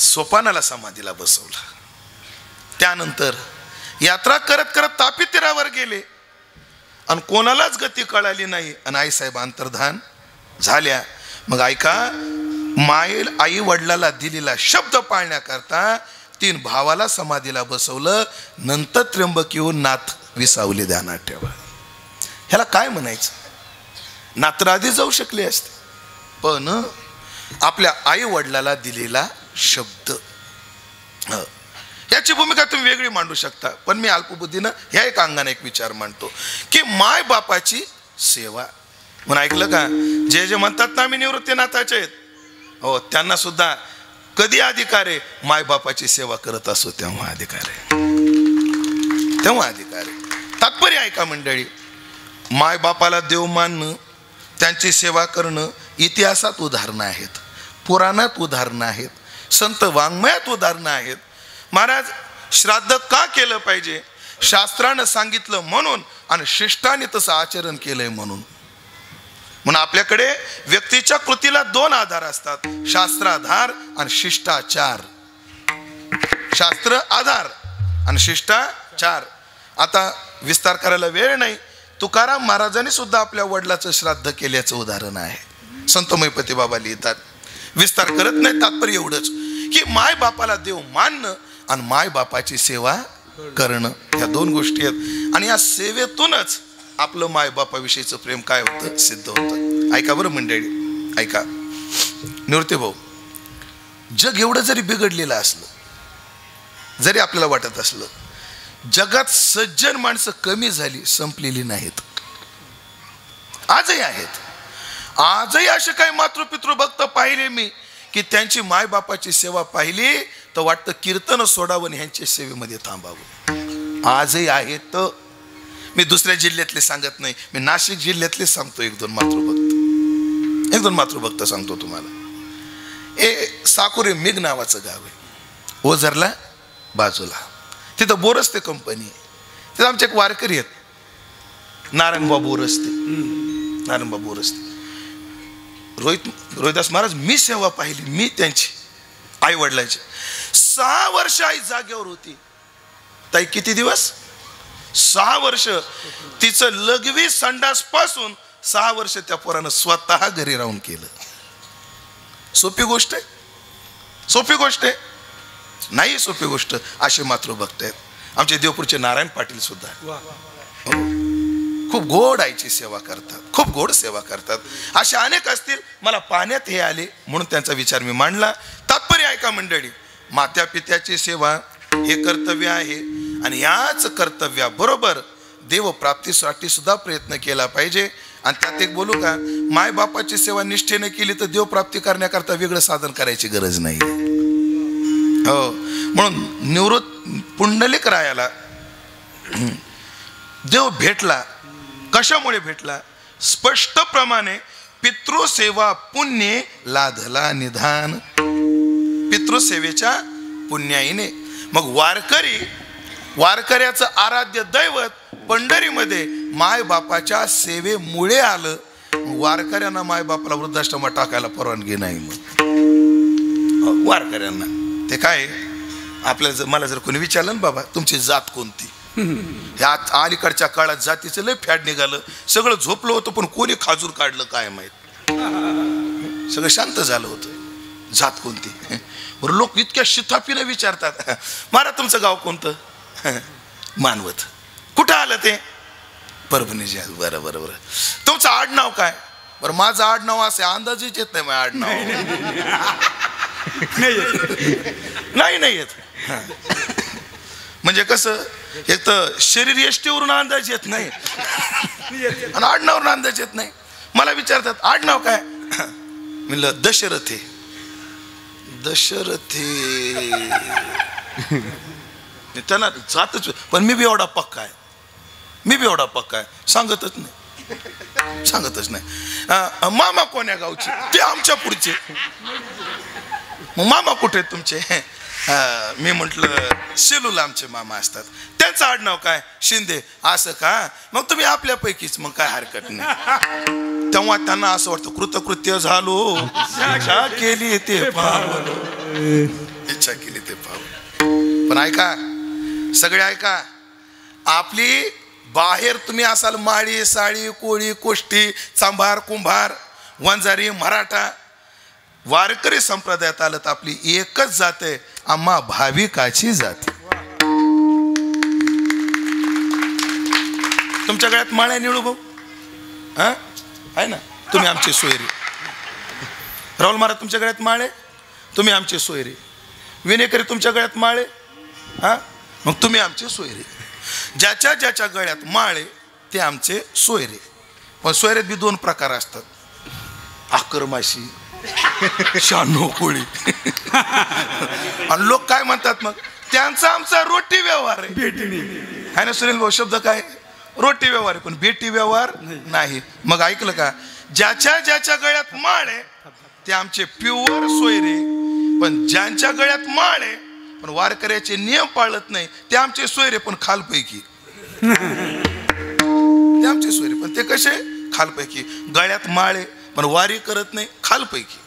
सोपानाला समाधीला बसवलं, त्यानंतर यात्रा करत करत तापी तीरावर गेले आणि कोणालाच गती कळाली नाही आणि आईसाहेब अंतर्धान झाल्या. मग ऐका, आई वडिलाला दिलेला शब्द पाळण्याकरता 3 भावाला समाधीला बसवलं. नंतर त्र्यंबक येऊन नाथ विसावले. ध्यानात ठेवा. ह्याला काय म्हणायचं? नात्रादी जाऊ शकले असते, पण आपल्या आई वडिलाला दिलेला शब्द, याची भूमिका तुम्ही वेगळी मांडू शकता. पण मी अल्पबुद्धीनं ह्या एक अंगाने एक विचार मांडतो की माय बापाची सेवा. म्हणून ऐकलं का, जे जे म्हणतात ना मी निवृत्तीनाथाचे आहेत, हो त्यांना सुद्धा कधी अधिकार आहे? माय बापाची सेवा करत असो तेव्हा अधिकार आहे. तेव्हा अधिकार आहे. तात्पर्य ऐका मंडळी, माय बापाला देव मानणं, त्यांची सेवा करणं इतिहासात उदाहरणं आहेत, पुराणात उदाहरणं आहेत, संत वाङ्मयात उदाहरणं आहेत. महाराज श्राद्ध का केलं पाहिजे? शास्त्रानं सांगितलं म्हणून आणि शिष्टाने तसं आचरण केलंय म्हणून. म्हणून आपल्याकडे व्यक्तीच्या कृतीला 2 आधार असतात, शास्त्राधार आणि शिष्टाचार. शास्त्र आधार आणि शिष्टाचार. आता विस्तार करायला वेळ नाही. तुकाराम महाराजांनी सुद्धा आपल्या वडिलाचं श्राद्ध केल्याचं उदाहरण आहे. संत मैपती बाबा लिहितात. विस्तार करत नाही, तात्पर्य एवढंच की माय बापाला देव मानणं आणि माय बापाची सेवा करणं, ह्या 2 गोष्टी आहेत. आणि या सेवेतूनच आपलं माय बापाविषयीचं प्रेम काय होतं? सिद्ध होतं. ऐका बरं मंडळी, ऐका. निवृत्ती भाऊ, जग एवढं जरी बिघडलेलं असलं, जरी आपल्याला वाटत असलं, जगात सज्जन माणसं कमी झाली, संपलेली नाहीत, आजही आहेत. आजही असे काही मातृपितृ भक्त पाहिले मी की त्यांची मायबापाची सेवा पाहिली तर वाटतं कीर्तन सोडावं ह्यांच्या सेवेमध्ये थांबावं. आजही आहेत. मी दुसऱ्या जिल्ह्यातले सांगत नाही, मी नाशिक जिल्ह्यातले सांगतो. एक दोन मातृभक्त सांगतो तुम्हाला. साकुरे मिग नावाचं गाव आहे, ओझरला बाजूला. तिथं बोरस्ते कंपनी आहे. तिथं आमचे एक वारकरी आहेत, नारायणबाबू बोरस्ते. रोहिदास महाराज, मी सेवा पाहिली, मी त्यांची आई वडिलांची. 6 वर्ष आई जागेवर होती. ताई किती दिवस? 6 वर्ष. तिचं लघवी संडास पासून 6 वर्ष त्या पोरानं स्वतः घरी राहून केलं. सोपी गोष्ट आहे? सोपी गोष्ट आहे नाही, सोपी गोष्ट. असे मातृभक्त आहेत. आमचे देवपूरचे नारायण पाटील सुद्धा खूप गोड आईची सेवा करतात, खूप गोड सेवा करतात. असे अनेक असतील. मला पाहण्यात हे आले म्हणून त्यांचा विचार मी मांडला. तात्पर्य ऐका मंडळी, मात्या पित्याची सेवा हे कर्तव्य आहे आणि याच कर्तव्याबरोबर देवप्राप्तीसाठी सुद्धा प्रयत्न केला पाहिजे. आणि त्यात एक बोलू का, मायबापाची सेवा निष्ठेने केली तर देवप्राप्ती करण्याकरता वेगळं साधन करायची गरज नाही. हो, म्हणून निवृत्त पुंडलिक रायाला देव भेटला. कशामुळे भेटला? स्पष्टप्रमाणे पितृसेवा पुण्य लाधला निधान. पितृसेवेच्या पुण्याईने. मग वारकऱ्याचं आराध्य दैवत पंढरीमध्ये माय बापाच्या सेवेमुळे आलं. वारकऱ्यांना माय बापाला वृद्धाश्रमात टाकायला परवानगी नाही. मग वारकऱ्यांना ते काय, आपल्याला मला जर कोणी विचारलं ना, बाबा तुमची जात कोणती, ह्या अलीकडच्या काळात जातीचं लय फॅड निघालं. सगळं झोपलं होतं पण कोणी खाजूर काढलं काय माहित. सगळं शांत झालं होतं. जात कोणती? बरं, लोक इतक्या शिथापीने विचारतात, महाराज तुमचं गाव कोणतं? मानवत. कुठं आलं ते? परभणी. बरं बरं बरं. तुमचं आडनाव काय? बरं, माझं आडनाव असे अंदाजच येत नाही. माझं आडनाव नाही येत. म्हणजे कसं, एक तर शरीर यष्टीवरून अंदाज येत नाही आणि आडनावरून अंदाज येत नाही. मला विचारतात आडनाव काय? म्हणलं दशरथे. त्यांना जातच, पण मी बी एवढा पक्का आहे, सांगतच नाही. मामा कोण्या गावचे? ते आमच्या पुढचे. मग मामा कुठे आहेत तुमचे? मी म्हटलं सेलूला आमचे मामा असतात. त्यांचं आडनाव काय? शिंदे. असं का? मग तुम्ही आपल्यापैकीच, मग काय हरकत नाही. तेव्हा त्यांना असं वाटतं कृतकृत्य झालो, इच्छा केली ते पावलो. पण ऐका, सगळे ऐका, आपली बाहेर तुम्ही असाल माळी, साळी, कोळी, कोष्टी, चांभार, कुंभार, वंजारी, मराठा, वारकरी संप्रदायात आलं तर आपली एकच जात आहे, आम्हा भाविकाची जात. तुमच्या गळ्यात माळ आहे निळू भाऊ? हा आहे ना? तुम्ही आमचे सोयरे. राहुल महाराज तुमच्या गळ्यात माळ आहे, तुम्ही आमचे सोयरे. विनेकरी तुमच्या गळ्यात माळ आहे, हा मग तुम्ही आमचे सोयरे. ज्याच्या गळ्यात माळ आहे ते आमचे सोयरे. पण सोयऱ्यात बी 2 प्रकार असतात, आकरमाशी, शानो कोळी. आणि लोक काय म्हणतात मग, त्यांचा आमचा रोटी व्यवहार आहे. आहे ना सुनील भाऊ? शब्द काय? रोटी व्यवहार आहे, पण भेटी व्यवहार नाही. मग ऐकलं का? ज्याच्या गळ्यात माळ आहे ते आमचे प्युअर सोयरे. पण ज्यांच्या गळ्यात माळ आहे पण वारकऱ्याचे नियम पाळत नाही ते आमचे सोयरे, पण खालपैकी. ते आमचे सोयरे पण ते कसे? खालपैकी. गळ्यात माळ आहे पण वारी करत नाही, खालपैकी.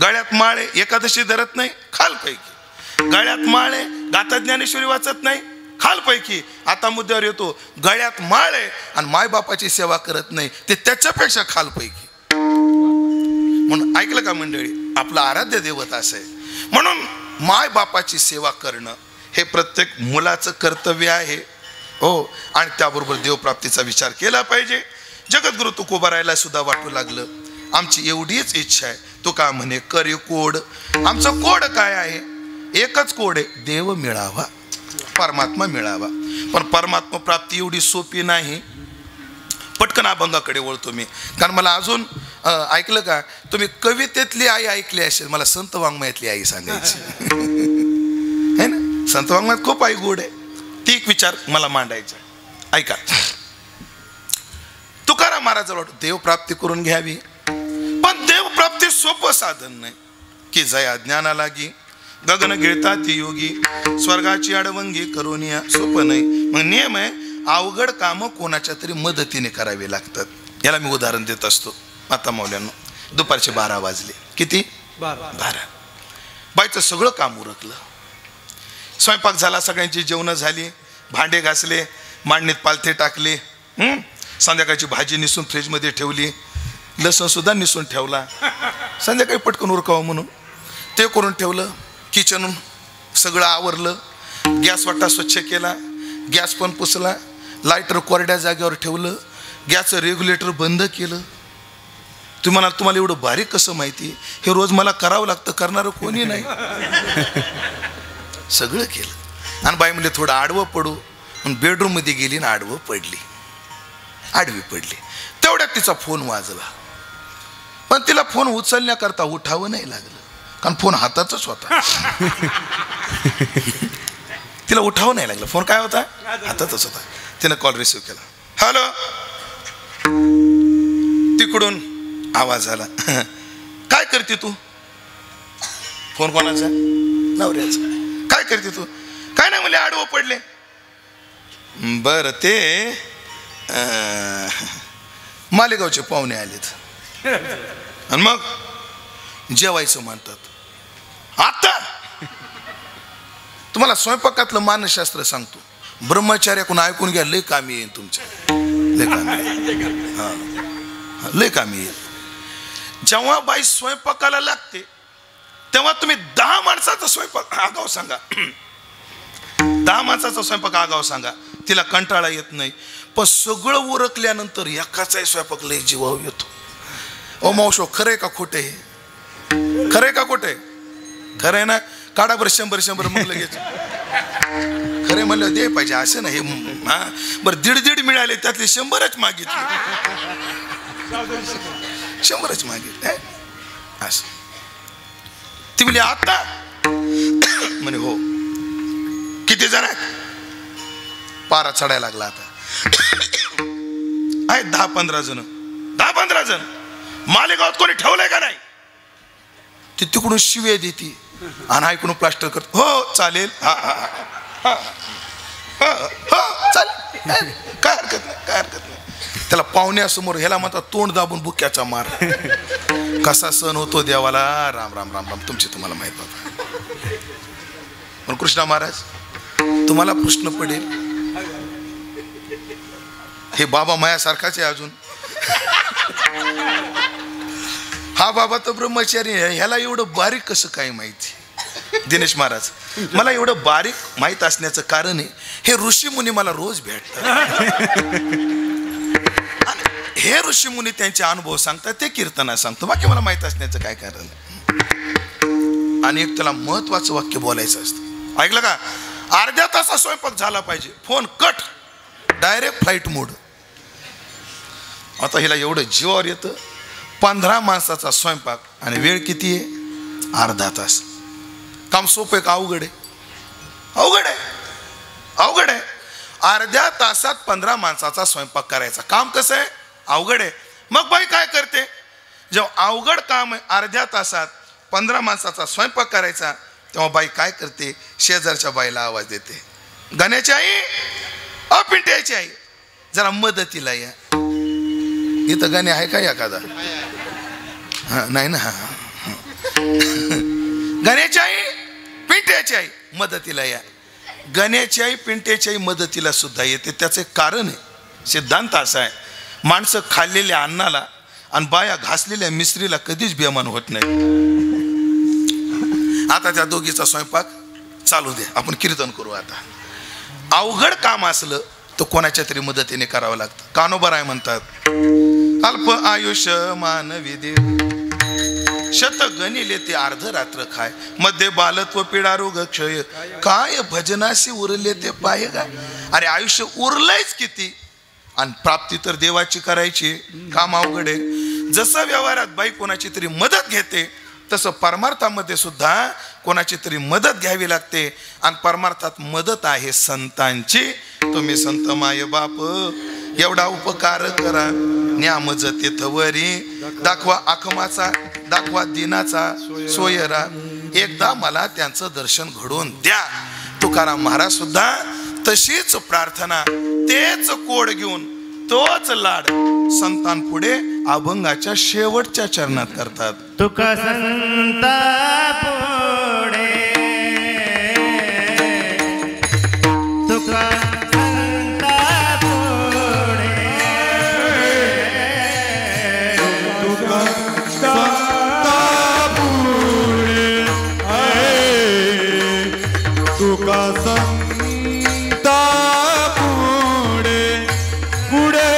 गळ्यात माळ आहे, एकादशी धरत नाही, खालपैकी. गळ्यात माळ आहे, गाथा ज्ञानेश्वरी वाचत नाही, खालपैकी. आता मुद्द्यावर येतो, गळ्यात माळ आहे आणि मायबापाची सेवा करत नाही, ते त्याच्यापेक्षा खालपैकी. म्हणून ऐकलं का मंडळी, आपलं आराध्य दैवत असं आहे. म्हणून माय बापाची सेवा करणं हे प्रत्येक मुलाचं कर्तव्य आहे. हो, आणि त्याबरोबर देवप्राप्तीचा विचार केला पाहिजे. जगद्गुरु तुकोबारायला सुद्धा वाटू लागलं, आमची एवढीच इच्छा आहे. तो का म्हणे, करी कोड. आमचं कोड काय आहे? एकच कोड आहे, देव मिळावा, परमात्मा मिळावा. पण परमात्मा प्राप्ती एवढी सोपी नाही. पटकन अभंगाकडे वळतो मी, कारण मला अजून ऐकलं का तुम्ही कवितेतली आई ऐकली असेल, मला संत वाङ्मयातली आई सांगायची है ना. संत वाङ्मयात खूप आई गोड आहे, ती एक विचार मला मांडायचा. ऐका, तुकाराम महाराजाला वाटतं देव प्राप्ती करून घ्यावी, पण देव प्राप्ती सोपं साधन नाही. की जया ज्ञाना लागी गगन गिळता ती योगी, स्वर्गाची अडवंगी करोनिया सोपं नाही. मग नियम आहे, अवघड कामं कोणाच्या तरी मदतीने करावी लागतात. याला मी उदाहरण देत असतो. माता मौल्यांनो, दुपारचे 12 वाजले. किती? 12. बाईचं सगळं काम उरकलं, स्वयंपाक झाला, सगळ्यांची जेवणं झाली, भांडे घासले, मांडणीत पालथे टाकले, संध्याकाळची भाजी निसून फ्रीजमध्ये ठेवली, लसूण सुद्धा निसून ठेवला, संध्याकाळी पटकन उरकावं म्हणून ते करून ठेवलं. किचन सगळं आवरलं, गॅस वाटा स्वच्छ केला, गॅस पण पुसला, लायटर कोरड्या जागेवर ठेवलं, गॅसचं रेग्युलेटर बंद केलं. तुम्हाला एवढं बारीक कसं माहिती? हे रोज मला करावं लागतं, करणारं कोणी नाही. सगळं केलं. आणि बाई म्हणजे थोडं आडवं पडू, बेडरूम मध्ये गेली ना आडवी पडली. तेवढ्यात तिचा फोन वाजला, पण तिला फोन उचलण्याकरता उठावं नाही लागलं, कारण फोन हातातच होता. तिला उठावं नाही लागलं, फोन काय होता? हातातच होता. तिनं कॉल रिसिव्ह केला. हॅलो. तिकडून आवाज आला, काय करते तू? फोन कोणाचा? नवऱ्याचा. काय करते तू? काय नाही म्हणले, आडवं पडले. बरं, ते मालेगावचे पाहुणे आलेत आणि मग जेवायचं म्हणतात. आता तुम्हाला स्वयंपाकातलं मानसशास्त्र सांगतो, ब्रह्मचार्याकडून ऐकून घ्या, लय कामी येईल तुमच्या, लय कामी येईल. जेव्हा बाई स्वयंपाकाला लागते तेव्हा तुम्ही 10 माणसाचा स्वयंपाक आगाव सांगा, 10 माणसाचा स्वयंपाक आगाव सांगा, तिला कंटाळा येत नाही. पण सगळं उरकल्यानंतर एकाचाही स्वयंपाक लय जीवावर येतो. ओ मावशो, खरंय का खोटे? खरंय का खोटे? खरंय ना? काढा बरं 100 मग लगेच. खरे म्हणलं दे पाहिजे असं नाही. बरं 1.5 मिळाले, त्यातले 100च मागितले, 100च मागितले असं. ती म्हणजे आता म्हणे हो. किती जण आहेत? पारा चढायला लागला आता. आहेत 10-15 जण. 10-15 जण. मालेगावात कोणी ठेवलंय का नाही? ती तिकडून शिव्या देते आणि ऐकून प्लास्टर करतो. हो चालेल, हा हा हा हो चालेल, काय हरकत नाही, काय हरकत नाही. त्याला पाहुण्यासमोर ह्याला म्हणतात तोंड दाबून बुक्याचा मार. कसा सण होतो देवाला. राम राम राम राम. तुमची तुम्हाला माहित बाबा. पण कृष्णा महाराज, तुम्हाला प्रश्न पडेल, हे बाबा मायासारखाच आहे अजून. हा बाबा तर ब्रह्मचारी आहे, ह्याला एवढं बारीक कसं काय माहिती? दिनेश महाराज, मला एवढं बारीक माहीत असण्याचं कारण आहे, हे ऋषीमुनी मला रोज भेटतात. हे ऋषीमुनी त्यांचे अनुभव सांगतात, ते कीर्तना सांगतो. बाकी मला माहित असण्याचं काय कारण आहे. आणि एक त्याला महत्वाचं वाक्य बोलायचं असतं, ऐकलं का? अर्ध्या तासात स्वयंपाक झाला पाहिजे. फोन कट, डायरेक्ट फ्लाईट मोड. आता हिला एवढं जीवावर येतं. 15 माणसाचा स्वयंपाक आणि वेळ किती आहे? अर्धा तास. काम सोपं आहे का अवघड आहे? अवघड आहे, अवघड आहे. अर्ध्या तासात 15 माणसाचा स्वयंपाक करायचा काम कसं आहे? अवघड आहे. मग बाई काय करते? जेव्हा अवघड काम आहे, अर्ध्या तासात 15 माणसाचा स्वयंपाक करायचा, तेव्हा बाई काय करते? शेजारच्या बाईला आवाज देते, गण्याची आई, पिंट्याची आई, जरा मदतीला या. इथं गाणे आहे का एखादा? नाही ना. गण्याची आई, पिंट्याची आई, मदतीला या. गण्याची आई, पिंट्याची आई मदतीला सुद्धा येते. त्याचे कारण आहे, सिद्धांत असा आहे, माणसं खाल्लेल्या अन्नाला आणि बाया घासलेल्या मिश्रीला कधीच बेमान होत नाही. आता त्या दोघीचा स्वयंपाक चालू दे, आपण कीर्तन करू. आता अवघड काम असलं तर कोणाच्या तरी मदतीने करावं लागतं. कानोबराय म्हणतात, अल्प आयुष्य मानवी देव, शत गणिले ते अर्ध रात्र खाय, मध्ये बालत्व पीडा रोग क्षय, काय भजनाशी उरले ते पाय. अरे आयुष्य उरलंयच किती, आणि प्राप्ती तर देवाची करायची, काम अवघड आहे. जसं व्यवहारात बाई कोणाची तरी मदत घेते, तसं परमार्थामध्ये सुद्धा कोणाची तरी मदत घ्यावी लागते. आणि परमार्थात मदत आहे संतांची. तुम्ही संत माय बाप एवढा उपकार करा, न्यामज तेथवरी दाखवा आखमाचा, दाखवा दिनाचा सोयरा, एकदा मला त्यांचं दर्शन घडवून द्या. तुकाराम महाराज सुद्धा तशीच प्रार्थना, तेच कोड घेऊन, तोच लाड संतांपुढे अभंगाच्या शेवटच्या चरणात करतात. तुका संता पुढे, तुका संता पुढे, तुका संता पुढे, तुका संता पुढे पुढे,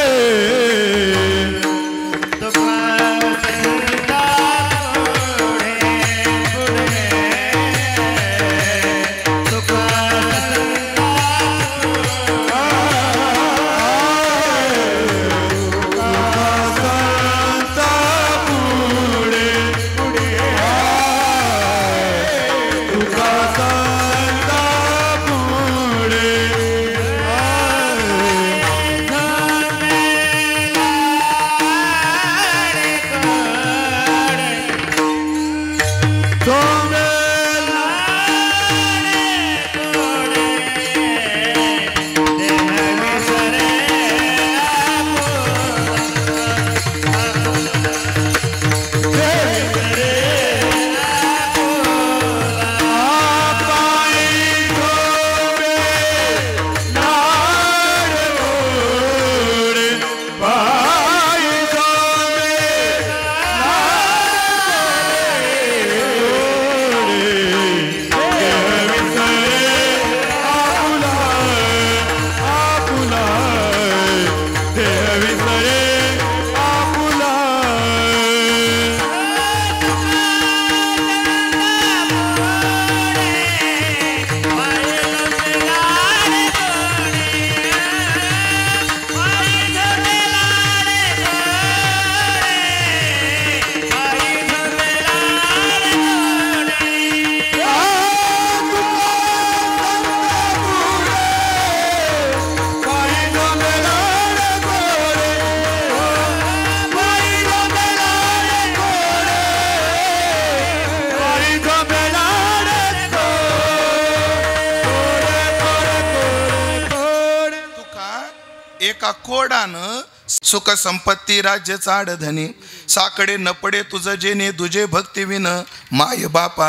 एका कोडानं सुख संपत्ती राज्य चाडधनी, साकडे न पडे तुझं जेने दुजे भक्ती विन, माय बापा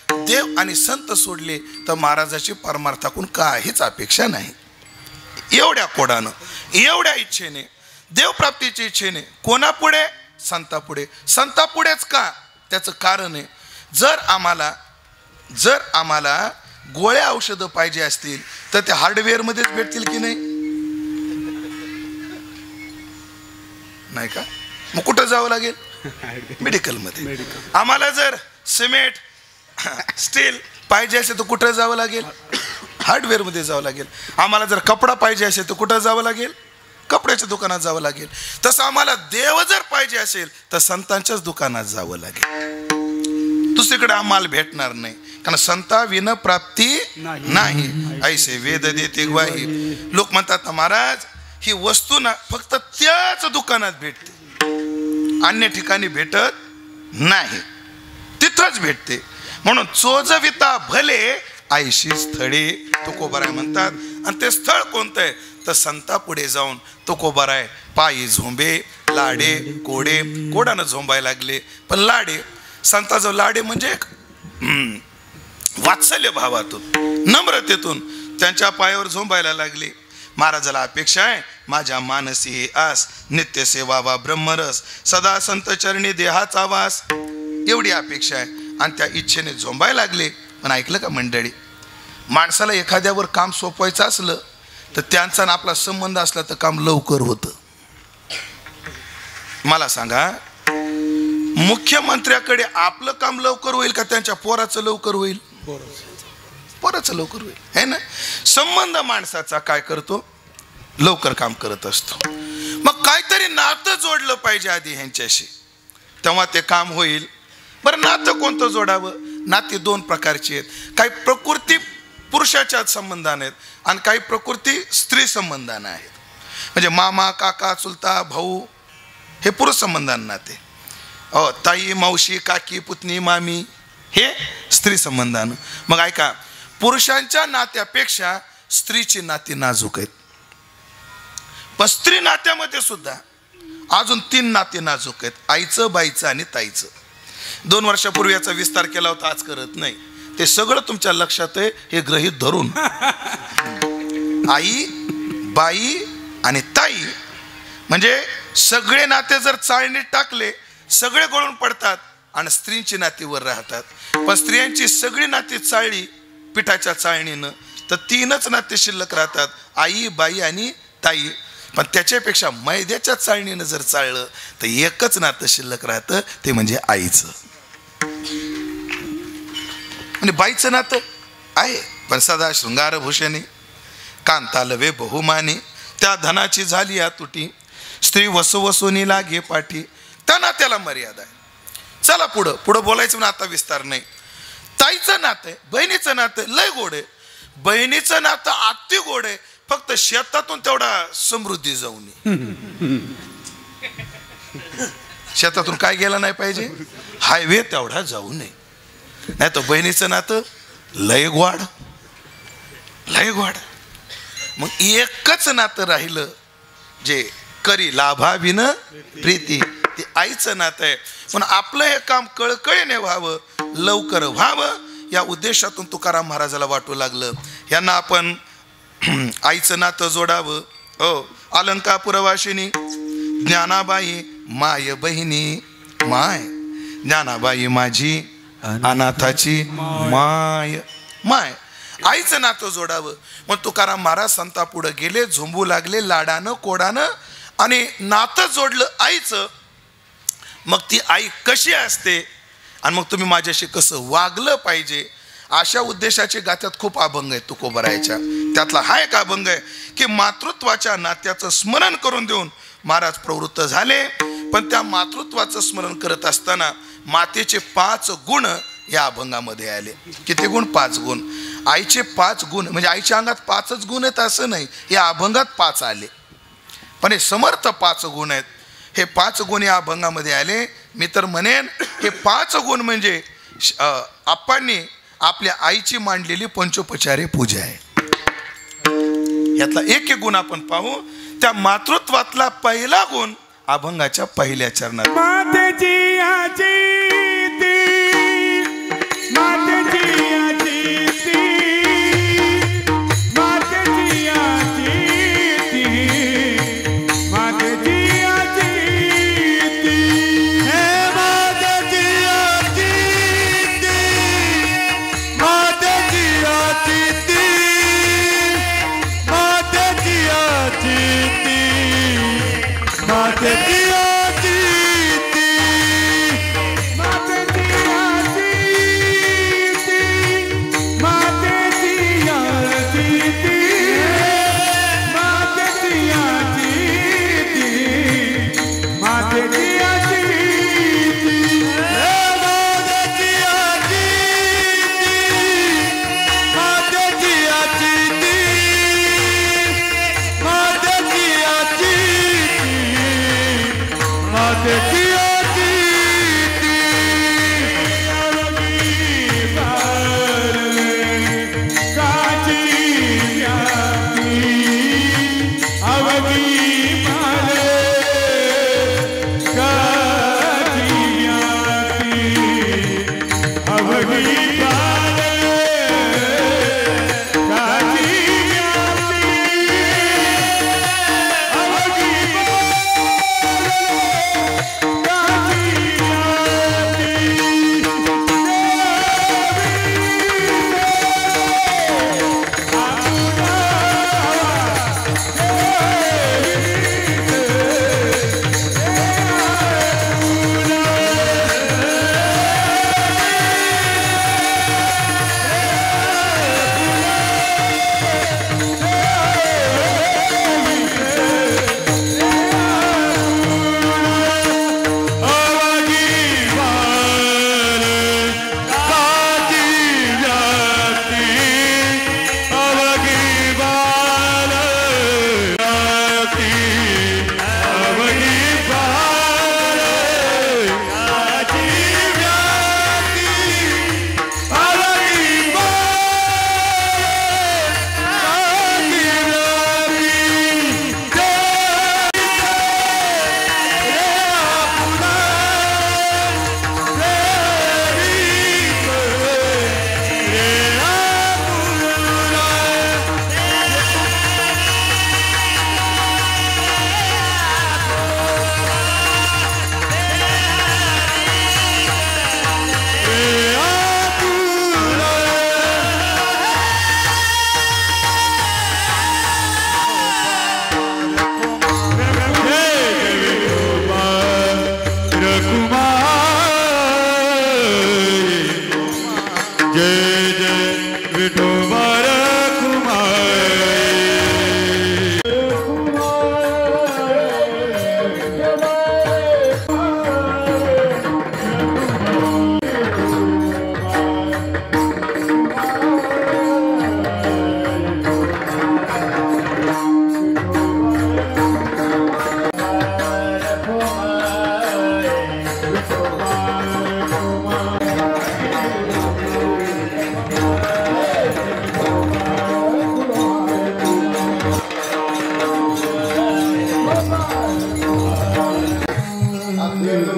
देव आणि संत सोडले तर महाराजाची परमार्थाकून काहीच अपेक्षा नाही. एवढ्या कोडानं, एवढ्या इच्छेने, देवप्राप्तीच्या इच्छेने, कोणापुढे? संतापुढे. संतापुढेच का? त्याचं कारण आहे, जर आम्हाला गोळ्या औषधं पाहिजे असतील तर ते हार्डवेअर मध्येच भेटतील की नाही? नाही का? मग कुठं जावं लागेल? मेडिकल मध्ये. आम्हाला जर सिमेंट स्टील पाहिजे असेल तर कुठं जावं लागेल? हार्डवेअर मध्ये जावं लागेल. आम्हाला जर कपडा पाहिजे असेल तर कुठं जावं लागेल? कपड्याच्या दुकानात जावं लागेल. तसं आम्हाला देव जर पाहिजे असेल तर संतांच्याच दुकानात जावं लागेल. दुसरीकडे आम्हाला भेटणार नाही, कारण संता विन प्राप्ती नाही, ऐसे वेद देते ग्वाही. लोक म्हणतात महाराज ही वस्तू ना फक्त त्याच दुकानात भेटते, अन्य ठिकाणी भेटत नाही, तिथंच भेटते. म्हणून चोजविता भले ऐशी स्थळे तुकोबाराय म्हणतात. आणि ते स्थळ कोणतं आहे तर संता पुढे जाऊन तुकोबाराय पायी झोंबे लाडे कोडे. कोडानं झोंबायला लागले पण लाडे, संताचं लाडे म्हणजे वात्सल्य भावातून, नम्रतेतून त्यांच्या पायावर झोंबायला लागले. महाराजाला अपेक्षा आहे माझ्या मानसी हे आस, नित्य सेवा वा ब्रह्मरस, सदा संत चरणी देहाचा वास, एवढी अपेक्षा आहे. आणि त्या इच्छेने झोंबायला लागले. पण ऐकलं का मंडळी, माणसाला एखाद्यावर काम सोपवायचं असलं तर त्यांचा आणि आपला संबंध असला तर काम लवकर होतं. मला सांगा, मुख्यमंत्र्याकडे आपलं काम लवकर होईल का त्यांच्या पोराचं लवकर होईल? बरंच लवकर होईल, है ना. संबंध माणसाचा काय करतो, लवकर काम करत असतो. मग काहीतरी नातं जोडलं पाहिजे आधी ह्यांच्याशी, तेव्हा ते काम होईल. बरं, नातं कोणतं जोडावं? नाती दोन प्रकारची आहेत. काही प्रकृती पुरुषाच्या संबंधाने आहेत आणि काही प्रकृती स्त्री संबंधाने आहेत. म्हणजे मामा, काका, चुलता, भाऊ हे पुरुष संबंधाने नाते. ताई, मावशी, काकी, पुतणी, मामी हे स्त्री संबंधानं. मग ऐका, पुरुषांच्या नात्यापेक्षा स्त्रीची नाती नाजूक आहेत. पण स्त्री नात्यामध्ये सुद्धा अजून 3 नाते नाजूक आहेत, आईचं, बाईचं आणि ताईचं. 2 वर्षापूर्वी याचा विस्तार केला होता, आज करत नाही. ते सगळं तुमच्या लक्षात आहे हे गृहीत धरून. आई, बाई आणि ताई म्हणजे सगळे नाते जर चाळणीत टाकले सगळे गळून पडतात आणि स्त्रींची नातीवर राहतात. पण स्त्रियांची सगळी नाती चाळली पिठाच्या चाळणीनं तर 3च नाते शिल्लक राहतात, आई, बाई आणि ताई. पण त्याच्यापेक्षा मैद्याच्या चाळणीनं जर चाळलं तर एकच नातं शिल्लक राहतं, ते म्हणजे आईचं. म्हणजे बाईचं नातं आहे पण सदा शृंगारभूषणी, कांतालवे बहुमानी, त्या धनाची झाली या तुटी, स्त्री वसुवसुनी लागे पाठी, त्या नात्याला मर्यादा आहे. चला पुढं पुढं बोलायचं ना, आता विस्तार नाही. ताईचं नातं आहे, बहिणीचं नातं लय गोड आहे. बहिणीचं नातं अति गोड आहे, फक्त शेतातून तेवढा समृद्धी जाऊ नये. शेतातून काय गेला नाही पाहिजे, हायवे तेवढा जाऊ नये. नाही तर बहिणीचं नातं लय गोड, लय गोड. मग एकच नातं राहिलं जे करी लाभाविन प्रीती, ते आईचं नातं आहे. पण आपलं हे काम कळकळीने व्हावं, लवकर व्हावं, या उद्देशातून तुकाराम महाराजाला वाटू लागलं यांना आपण आईचं नातं जोडावं. अलंकापुरवासिनी ज्ञानाबाई माय बहिणी माय, ज्ञानाबाई माझी अनाथाची माय माय, आईचं नातं जोडावं. मग तुकाराम महाराज संता पुढे गेले, झोंबू लागले लाडानं कोडानं आणि नातं जोडलं आईचं. मग ती आई कशी असते आणि मग तुम्ही माझ्याशी कसं वागलं पाहिजे, अशा उद्देशाचे गाथ्यात खूप अभंग आहेत तुकोबरायच्या. त्यातला हा एक अभंग आहे की मातृत्वाच्या नात्याचं स्मरण करून देऊन महाराज प्रवृत्त झाले. पण त्या मातृत्वाचं स्मरण करत असताना मातेचे 5 गुण या अभंगामध्ये आले. किती गुण? 5 गुण. आईचे 5 गुण म्हणजे आईच्या अंगात 5च गुण आहेत असं नाही, या अभंगात 5 आले. पण हे समर्थ 5 गुण आहेत. हे 5 गुण या अभंगामध्ये आले. मी तर म्हणेन हे 5 गुण म्हणजे आपांनी आपल्या आईची मांडलेली पंचोपचारे पूजा आहे. यातला एक गुण आपण पाहू. त्या मातृत्वातला पहिला गुण अभंगाच्या पहिल्या चरणात. मातेची आचिती, मातेची आचिती, मातेची आचिती, मातेची आचिती, हे मातेची आचिती, मातेची आचिती, मातेची आचिती, मातेची आचिती, मातेची आचिती,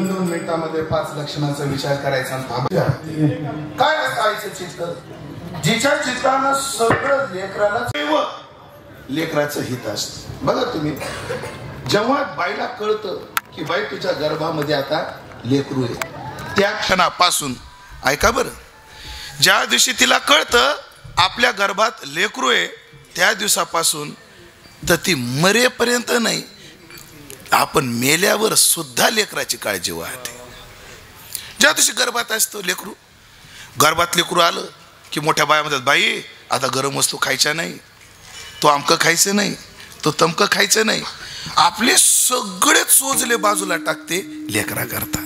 2 मिनिटांमध्ये 5 लक्षणांचा विचार करायचा आणि थांबूया. काय असतं आईचं चित्र? जिच्या चित्रानं सगळं लेकराचं हित असतं. बघा तुम्ही, जेव्हा बाईला कळतं की बाई तुझ्या गर्भामध्ये आता लेकरू आहे, त्या क्षणापासून ऐका बरं, ज्या दिवशी तिला कळतं आपल्या गर्भात लेकरू आहे त्या दिवसापासून तर ती मरेपर्यंत नाही, आपण मेल्यावर सुद्धा लेकराची काळजी वाहते. ज्या दिवशी गर्भात असतो लेकरू, गर्भात लेकरू आलं की मोठ्या बाया म्हणतात, बाई आता गरम वस्तू खायच्या नाही, तो अमकं खायचं नाही, तो तमकं खायचं नाही. आपले सगळे चोचले बाजूला टाकते लेकरा करता.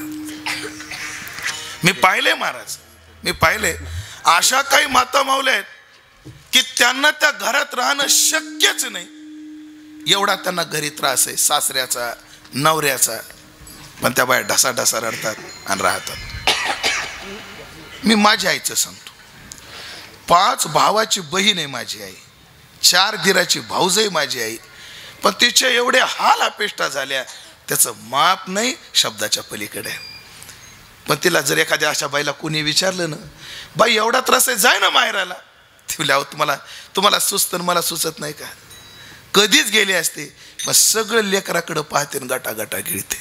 मी पाहिले महाराज, मी पाहिले अशा काही माता मावल्या आहेत की त्यांना त्या घरात राहणं शक्यच नाही, एवढा त्यांना घरी त्रास आहे सासऱ्याचा नवऱ्याचा, पण त्या बाया ढसा ढसा रडतात आणि राहतात. मी माझ्या आईचं सांगतो, 5 भावाची बहीण आहे माझी आई, 4 दिराची भाऊजही माझी आई, पण तिच्या एवढे हाल अपेष्टा झाल्या त्याचं माप नाही, शब्दाच्या पलीकडे. पण तिला जर एखाद्या अशा बाईला कोणी विचारलं ना, बाई एवढा त्रास आहे जाय ना माहेराला, ती म्हणली, अहो तुम्हाला सुचतं मला सुचत नाही का? कधीच गेले असते. मग सगळं लेकराकडं पाहते आणि गाटा गाटा गिळते.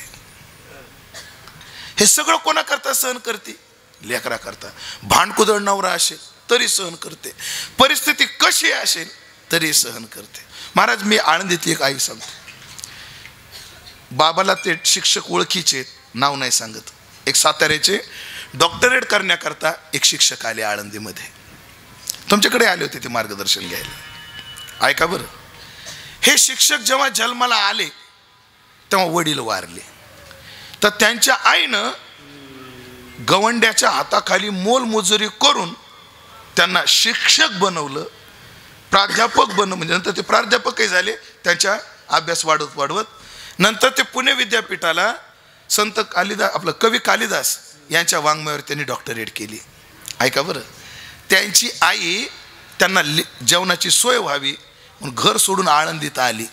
हे सगळं कोणाकरता सहन करते? लेकरा करता. भांडकुदळ नवरा असेल तरी सहन करते, परिस्थिती कशी असेल तरी सहन करते. महाराज मी आळंदीतली एक आई सांगतो, बाबाला ते शिक्षक ओळखीचे, नाव नाही सांगत, एक साताऱ्याचे डॉक्टरेट करण्याकरता एक शिक्षक आले आळंदीमध्ये, तुमच्याकडे आले होते ते मार्गदर्शन घ्यायला. ऐका बरं, हे शिक्षक जेव्हा जन्माला आले तेव्हा वडील वारले, तर त्यांच्या आईनं गवंड्याच्या हाताखाली मोलमजुरी करून त्यांना शिक्षक बनवलं, प्राध्यापक बनवलं. म्हणजे नंतर ते प्राध्यापकही झाले, त्यांच्या अभ्यास वाढवत वाढवत नंतर ते पुणे विद्यापीठाला संत कालिदास, आपलं कवी कालिदास यांच्या वाङ्मयावर त्यांनी डॉक्टरेट केली. ऐका बरं, त्यांची आई त्यांना जेवणाची सोय व्हावी म्हणून घर सोडून आळंदीत आली.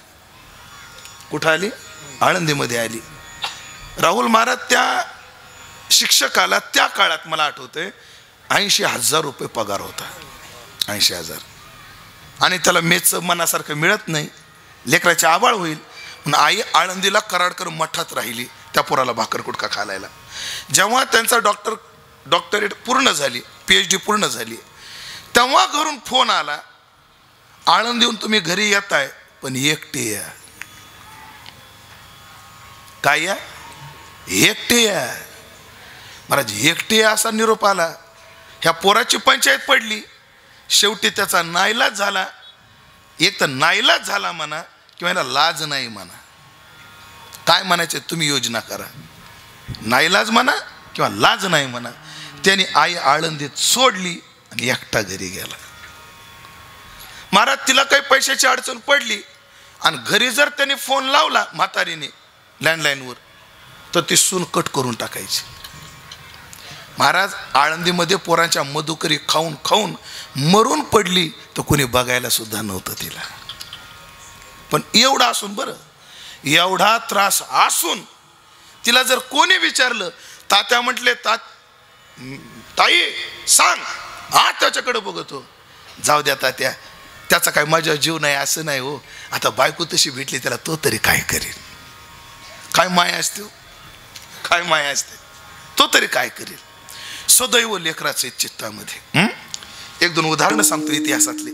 कुठं आली? आळंदीमध्ये आली. राहुल महाराज त्या शिक्षकाला त्या काळात मला आठवतंय 80,000 रुपये पगार होता, 80,000, आणि त्याला मेचं मनासारखं मिळत नाही, लेकराची आबाळ होईल म्हणून आई आळंदीला कराडकर मठात राहिली त्या पोराला भाकर कुटका खालायला. जेव्हा त्यांचा डॉक्टरेट पूर्ण झाली, PhD पूर्ण झाली, तेव्हा घरून फोन आला, आळंदीहून तुम्ही घरी येताय पण एकटे या. काय या? एकटे या. महाराज एकटे या असा निरोप आला. ह्या पोराची पंचायत पडली. शेवटी त्याचा नाईलाज झाला. एक तर नाईलाज झाला म्हणा किंवा याला लाज नाही म्हणा, काय म्हणायचं तुम्ही योजना करा. नाईलाज म्हणा किंवा लाज नाही म्हणा. त्याने आई आळंदीत सोडली आणि एकटा घरी गेला. महाराज तिला काही पैशाची अडचण पडली आणि घरी जर त्याने फोन लावला म्हातारीने लँडलाईनवर तर ती सून कट करून टाकायची. महाराज आळंदीमध्ये पोरांच्या मधुकरी खाऊन खाऊन मरून पडली तर कोणी बघायला सुद्धा नव्हतं तिला. पण एवढा असून, बरं एवढा त्रास असून तिला जर कोणी विचारलं, तात्या म्हटले, ताई सांग, हा त्याच्याकडे बघतो, जाऊ द्या तात्या, त्याचा काय माझ्या जीव नाही असं नाही हो, आता बायको तशी भेटली त्याला तो तरी काय करेल. काय माया असते, काय माया असते, तो तरी काय करेल. सदैव लेकराचे चित्तामध्ये. 1-2 उदाहरणं सांगतो इतिहासातले.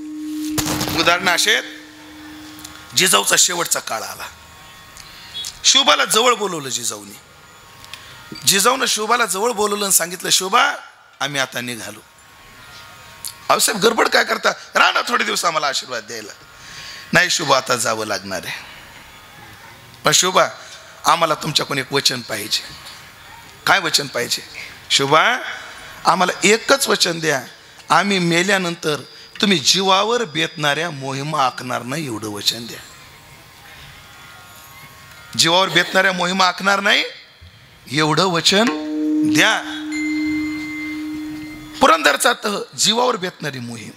उदाहरणं असे आहेत, जिजाऊचा शेवटचा काळ आला. शिवबाला जवळ बोलवलं जिजाऊने. जिजाऊनं शिवबाला जवळ बोलवलं आणि सांगितलं, शिवबा आम्ही आता निघालो. साहेब गडबड काय करता, राहा थोडे दिवस आम्हाला आशीर्वाद द्यायला. नाही शिवबा आता जावं लागणार आहे, पण शिवबा आम्हाला तुमच्याकडून एक वचन पाहिजे. काय वचन पाहिजे? शिवबा आम्हाला एकच वचन द्या, आम्ही मेल्यानंतर तुम्ही जीवावर बेतणाऱ्या मोहिमा आखणार नाही, एवढं वचन द्या. जीवावर बेतणाऱ्या मोहिमा आखणार नाही एवढं वचन द्या. पुरंदरचा तह जीवावर बेतणारी मोहीम,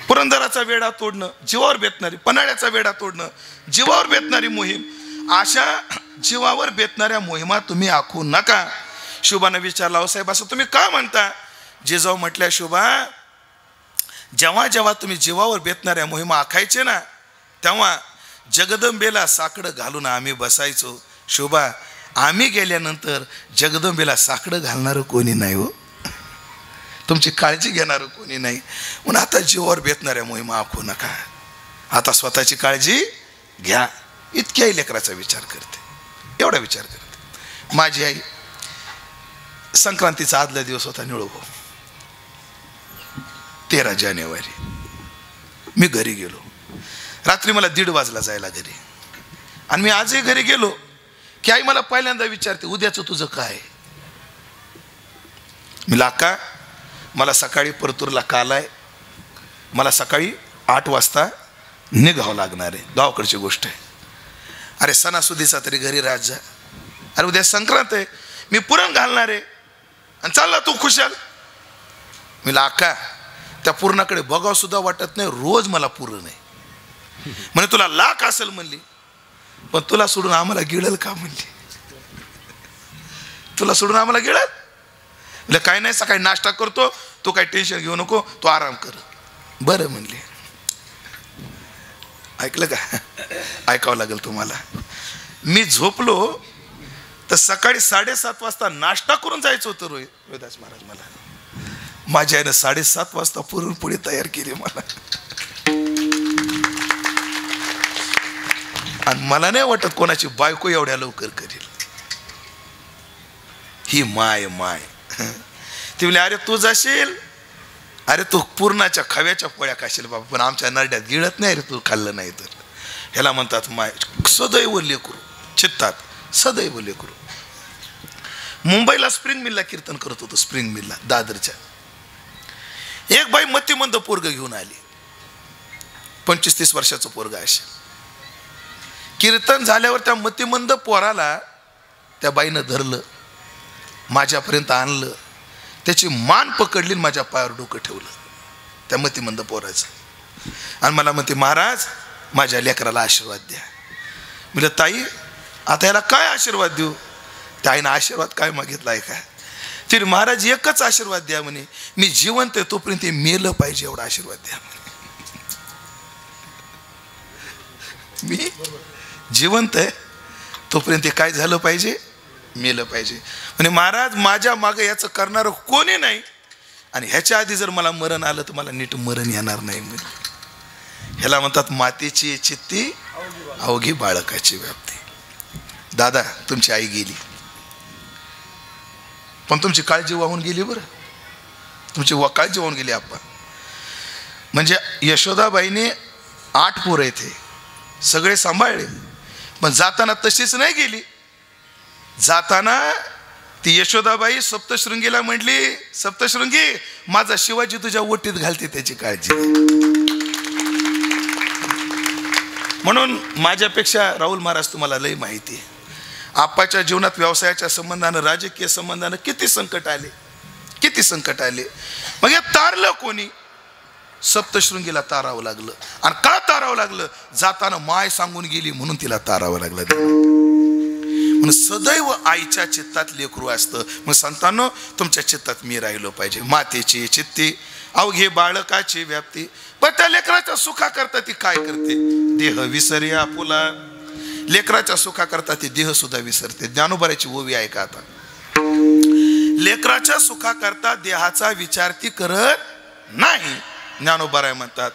पुरंदराचा वेढा तोडणं जीवावर बेतणारी, पन्हाळ्याचा वेढा तोडणं जीवावर बेतणारी मोहीम, अशा जीवावर बेतणाऱ्या मोहिमा तुम्ही आखू नका. शोभानं विचारला, हो साहेब असं तुम्ही का म्हणता? जिजाऊ म्हटल्या, शोभा जेव्हा जेव्हा तुम्ही जीवावर बेतणाऱ्या मोहिमा आखायचे ना, तेव्हा जगदंबेला साकडं घालून आम्ही बसायचो. शोभा आम्ही गेल्यानंतर जगदंबेला साकडं घालणारं कोणी नाही हो, तुमची काळजी घेणारं कोणी नाही. म्हणून आता जीवावर बेतणाऱ्या मोहिमा आखू नका, आता स्वतःची काळजी घ्या. इतक्याही लेकराचा विचार करते, एवढा विचार करते. माझी आई संक्रांतीचा आदला दिवस होता निळोबा, 13 जानेवारी. मी घरी गेलो, रात्री मला 1:30 वाजला जायला घरी. आणि मी आजही घरी गेलो की आई मला पहिल्यांदा विचारते, उद्याचं तुझं काय? मी लाका मला सकाळी परतूरला काल आहे, मला सकाळी 8 वाजता निघावं लागणार आहे, गावाकडची गोष्ट आहे. अरे सणासुदीचा तरी घरी राहत जा. अरे उद्या संक्रांत आहे, मी पुरण घालणार आहे आणि चालला तू खुशाल. मी लाका त्या पुरणाकडे बघावं सुद्धा वाटत नाही, रोज मला पुरण आहे. म्हणे तुला लाख असेल म्हणली, पण तुला सोडून आम्हाला गिळल का म्हणली? तुला सोडून आम्हाला गिळल? म्हणजे काय नाही, सकाळी नाश्ता करतो, तू काही टेन्शन घेऊ नको, तू आराम कर. बरं म्हणली. ऐकलं का? ऐकावं लागेल तुम्हाला. मी झोपलो तर सकाळी 7:30 वाजता नाश्ता करून जायचं होतं रोहिदास महाराज मला. माझ्या आईनं 7:30 वाजता पुरणपोळी तयार केली मला. आणि मला नाही वाटत कोणाची बायको एवढ्या लवकर करेल. ही माय माय. ती म्हणली, अरे तू जाशील, अरे तू पूर्णाच्या खव्याच्या पोळ्या खाशील बाबा, पण आमच्या नरड्यात गिळत नाही रे तू खाल्लं नाही तर. ह्याला म्हणतात माय. सदैव लेकरू चित्तात, सदैव लेकरू. मुंबईला स्प्रिंग मिलला कीर्तन करत होतो, स्प्रिंग मिलला दादरच्या. एक बाई मतिमंद पोरग घेऊन आली, 25-30 वर्षाचं पोरग असे. कीर्तन झाल्यावर त्या मतिमंद पोराला त्या बाईनं धरलं, माझ्यापर्यंत आणलं, त्याची मान पकडली, माझ्या पायावर डोकं ठेवलं त्या मतिमंद पोराचं. आणि मला म्हणते, महाराज माझ्या लेकराला आशीर्वाद द्या. म्हणजे ताई आता याला काय आशीर्वाद देऊ? त्या आईनं आशीर्वाद काय मागितला आहे का? तरी महाराज एकच आशीर्वाद द्या म्हणे, मी जिवंत आहे तोपर्यंत मेलं पाहिजे एवढा आशीर्वाद द्या म्हणे. मी जिवंत आहे तोपर्यंत काय झालं पाहिजे? मेलं पाहिजे. म्हणजे महाराज माझ्या मागे याचं करणारं कोणी नाही, आणि ह्याच्या आधी जर मला मरण आलं तर मला नीट मरण येणार नाही. ह्याला म्हणतात मातेची चित्ती अवघी बाळकाची व्याप्ती. दादा तुमची आई गेली, पण तुमची काळजी वाहून गेली. बरं तुमची काळजी वाहून गेली आप्पा. म्हणजे यशोदाबाईने 8 पोरं येथे सगळे सांभाळले, पण जाताना तशीच नाही गेली. जाताना ती यशोदाबाई सप्तशृंगीला म्हटली, सप्तशृंगी माझा शिवाजी तुझ्या ओटीत घालते, त्याची काळजी. म्हणून माझ्यापेक्षा राहुल महाराज तुम्हाला लय माहिती आहे, आप्पाच्या जीवनात व्यवसायाच्या संबंधानं, राजकीय संबंधानं किती संकट आले, किती संकट आले. मग हे तारलं कोणी? सप्तशृंगीला तारावं लागलं. आणि का तारावं लागलं? जाताना माय सांगून गेली म्हणून तिला तारावं लागलं. म्हणून सदैव आईच्या चित्तात लेकरू असतं. मग संतांनो तुमच्या चित्तात मी राहिलो पाहिजे. मातेची चित्ती अवघे बाळकाची व्याप्ती. पण त्या लेकराच्या सुखाकरता ती काय करते? देह विसरे आपुला. लेकराच्या सुखाकरता ती देह सुद्धा विसरते. ज्ञानोबाची ओवी आहे का? आता लेकराच्या सुखाकरता देहाचा विचार ती करत नाही. ज्ञानोबराय म्हणतात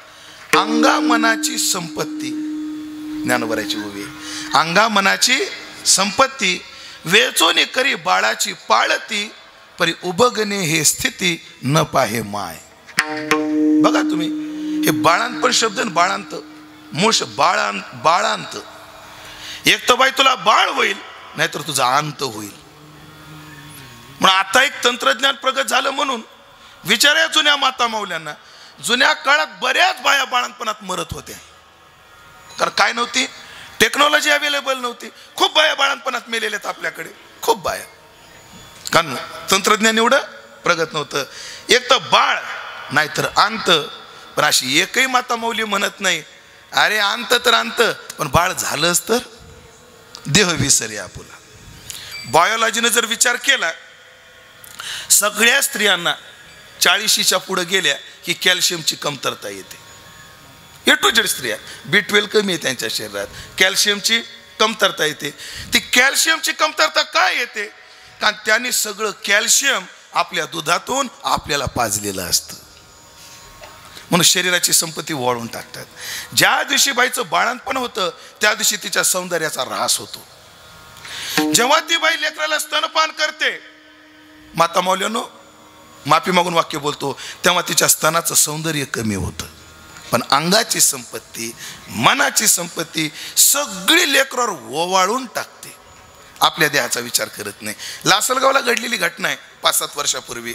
अंगा मनाची संपत्ती. ज्ञानोबराची ओवी, अंगा मनाची संपत्ती वेचोने करी बाळाची पाळती, परी उबगणे हे स्थिती न पाहे माय. बघा तुम्ही हे बाळांपण शब्द, बाळांत मूळ बाळांत. एक तर बाई तुला बाळ होईल, नाहीतर तुझा अंत होईल. म्हणून आता एक तंत्रज्ञान प्रगत झालं म्हणून विचारा जुन्या माता माऊल्यांना, जुन्या काळात बऱ्याच बाया बाळांपणात मरत होत्या. कारण काय नव्हती? टेक्नॉलॉजी अवेलेबल नव्हती. खूप बाया बाळांपणात मेलेल्यात आपल्याकडे, खूप बाया. कारण तंत्रज्ञान एवढं प्रगत नव्हतं. एक तर बाळ नाहीतर अंत. पण अशी एकही माता माऊली म्हणत नाही अरे अंत तर अंत, पण बाळ झालंच तर. देह विसरे आपुला. बायोलॉजीनं जर विचार केला, सगळ्या स्त्रियांना 40च्या पुढे गेल्या की कॅल्शियमची कमतरता येते. ए टू झेड स्त्रिया, B12 कमी आहे त्यांच्या शरीरात, कॅल्शियमची कमतरता येते. ती कॅल्शियमची कमतरता काय येते? कारण त्यांनी सगळं कॅल्शियम आपल्या दुधातून आपल्याला पाजलेलं असतं, म्हणून शरीराची संपत्ती वाळून टाकतात. ज्या दिवशी बाईचं बाळंतपण होतं त्या दिवशी तिच्या सौंदर्याचा ऱ्हास होतो. जेव्हा ती बाई लेकराला स्तनपान करते, माता मौल्यानो माफी मागून वाक्य बोलतो, तेव्हा तिच्या स्तनाचं सौंदर्य कमी होतं. पण अंगाची संपत्ती, मनाची संपत्ती सगळी लेकरावर ओवाळून टाकते, आपल्या देहाचा विचार करत नाही. लासलगावला घडलेली घटना आहे 5-7 वर्षापूर्वी.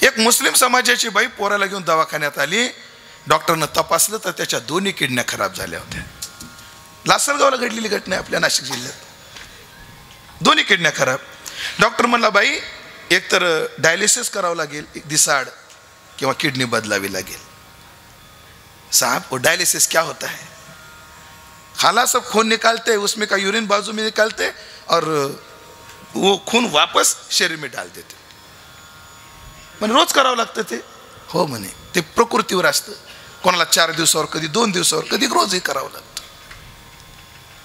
एक मुस्लिम समाजाची बाई पोराला घेऊन दवाखान्यात आली. डॉक्टरनं तपासलं तर त्याच्या दोन्ही किडन्या खराब झाल्या होत्या. लासलगावला घडलेली घटना आहे आपल्या नाशिक जिल्ह्यात. दोन्ही किडन्या खराब. डॉक्टर म्हणला, बाई एक तर डायलिसिस करावं लागेल एक दिसाड, किंवा किडनी बदलावी लागेल. साहब वो डायलिसिस क्या होता है? खाला सब खून निकालते, उसमें का यूरिन बाजू में निकालते और वो खून वापस शरीर में डाल देते. म्हणे रोज करावं लागतं ते? हो म्हणे, ते प्रकृतीवर असतं. कोणाला 4 दिवसावर, कधी 2 दिवसावर, कधी रोजही करावं लागतं.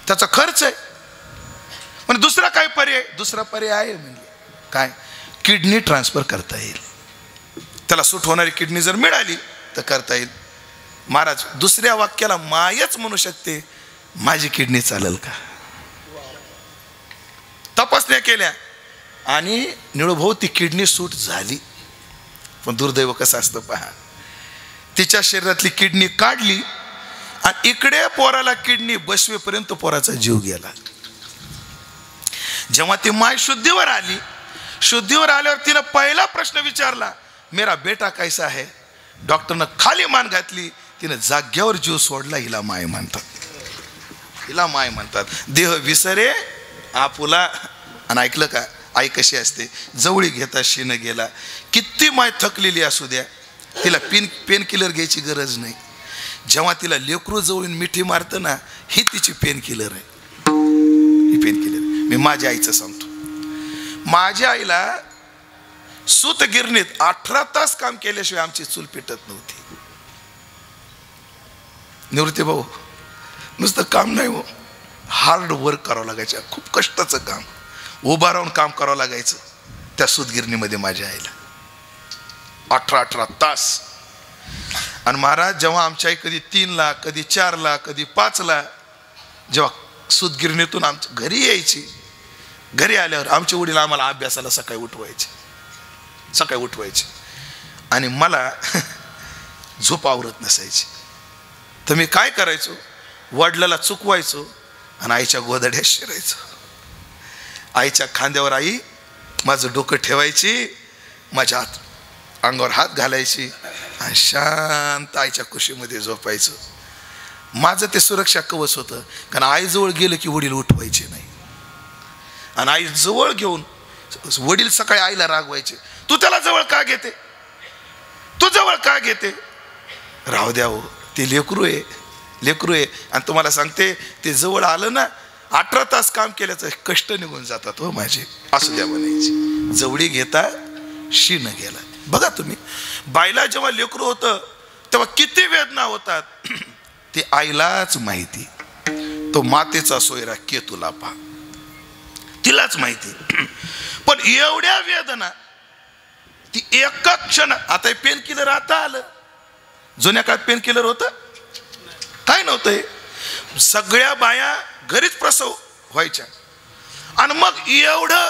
त्याचा खर्च आहे. म्हणजे दुसरा काय पर्याय? दुसरा पर्याय आहे म्हणजे काय? किडनी ट्रान्सफर करता येईल. त्याला सूट होणारी किडनी जर मिळाली तर करता येईल. महाराज दुसऱ्या वाक्याला मायच म्हणू शकते, माझी किडनी चालेल का? तपासण्या केल्या आणि निळूभाऊ ती किडनी सूट झाली. पण दुर्दैव कसं असतं पहा, तिच्या शरीरातली किडनी काढली आणि इकडे पोराला किडनी बसवेपर्यंत पोराचा जीव गेला. जेव्हा ती माय शुद्धीवर आली, शुद्धीवर आल्यावर तिनं पहिला प्रश्न विचारला, मेरा बेटा कैसा है? डॉक्टरनं खाली मान घातली, तिनं जाग्यावर जीव सोडला. हिला माय म्हणतात, हिला माय म्हणतात. देह विसरे आपुला. आणि ऐकलं का, आई कशी असते, जवळी घेता शीन गेला. किती माय थकलेली असू द्या, तिला पेन किलर घ्यायची गरज नाही. जेव्हा तिला लेकरू जवळून मिठी मारतं ना, ही तिची पेन किलर आहे. ही पेन किलर. मी माझ्या आईचं सांगतो, माझ्या आईला सूतगिरणीत 18 तास काम केल्याशिवाय आमची चूल पेटत नव्हती. निवृत्ती भाऊ, नुसतं काम नाही हो, हार्ड वर्क करावं लागायचं, खूप कष्टाचं काम, उभा राहून काम करावं लागायचं त्या सूतगिरणीमध्ये माझ्या आईला. 18 तास. आणि महाराज जेव्हा आमच्या आई कधी 3ला, कधी 4ला, कधी 5ला जेव्हा सूतगिरणीतून आमच्या घरी यायची, घरी आल्यावर आमचे वडील आम्हाला अभ्यासाला सकाळी उठवायचे आणि मला झोप आवरत नसायची. तर मी काय करायचो, वडिलाला चुकवायचो आणि आईच्या गोदड्यात शिरायचो. आईच्या खांद्यावर आई माझं डोकं ठेवायची, माझ्या अंगावर हात घालायची आणि शांत आईच्या कुशीमध्ये झोपायचं. माझं ते सुरक्षा कवच होतं, कारण आईजवळ गेलं की वडील उठवायचे नाही. आणि आई जवळ घेऊन वडील सकाळी आईला रागवायचे, तू त्याला जवळ का घेते, तू जवळ का घेते? राहू द्या हो, ते लेकरू आहे. आणि तुम्हाला सांगते, ते जवळ आलं ना, 18 तास काम केल्याचं कष्ट निघून जातात हो माझे. असू द्या म्हणायची. जवळी घेता शीन गेला. बघा तुम्ही, बाईला जेव्हा लेकरू होतं तेव्हा किती वेदना होतात ते आईलाच माहिती. तो मातेचा सोयरा केतूला पहा, तिलाच माहिती. पण एवढ्या वेदना ती एका क्षण. आता पेन किलर आता आलं, जुन्या काळात पेन किलर होतं काय नव्हतं. सगळ्या बाया घरीच प्रसव व्हायच्या. आणि मग एवढं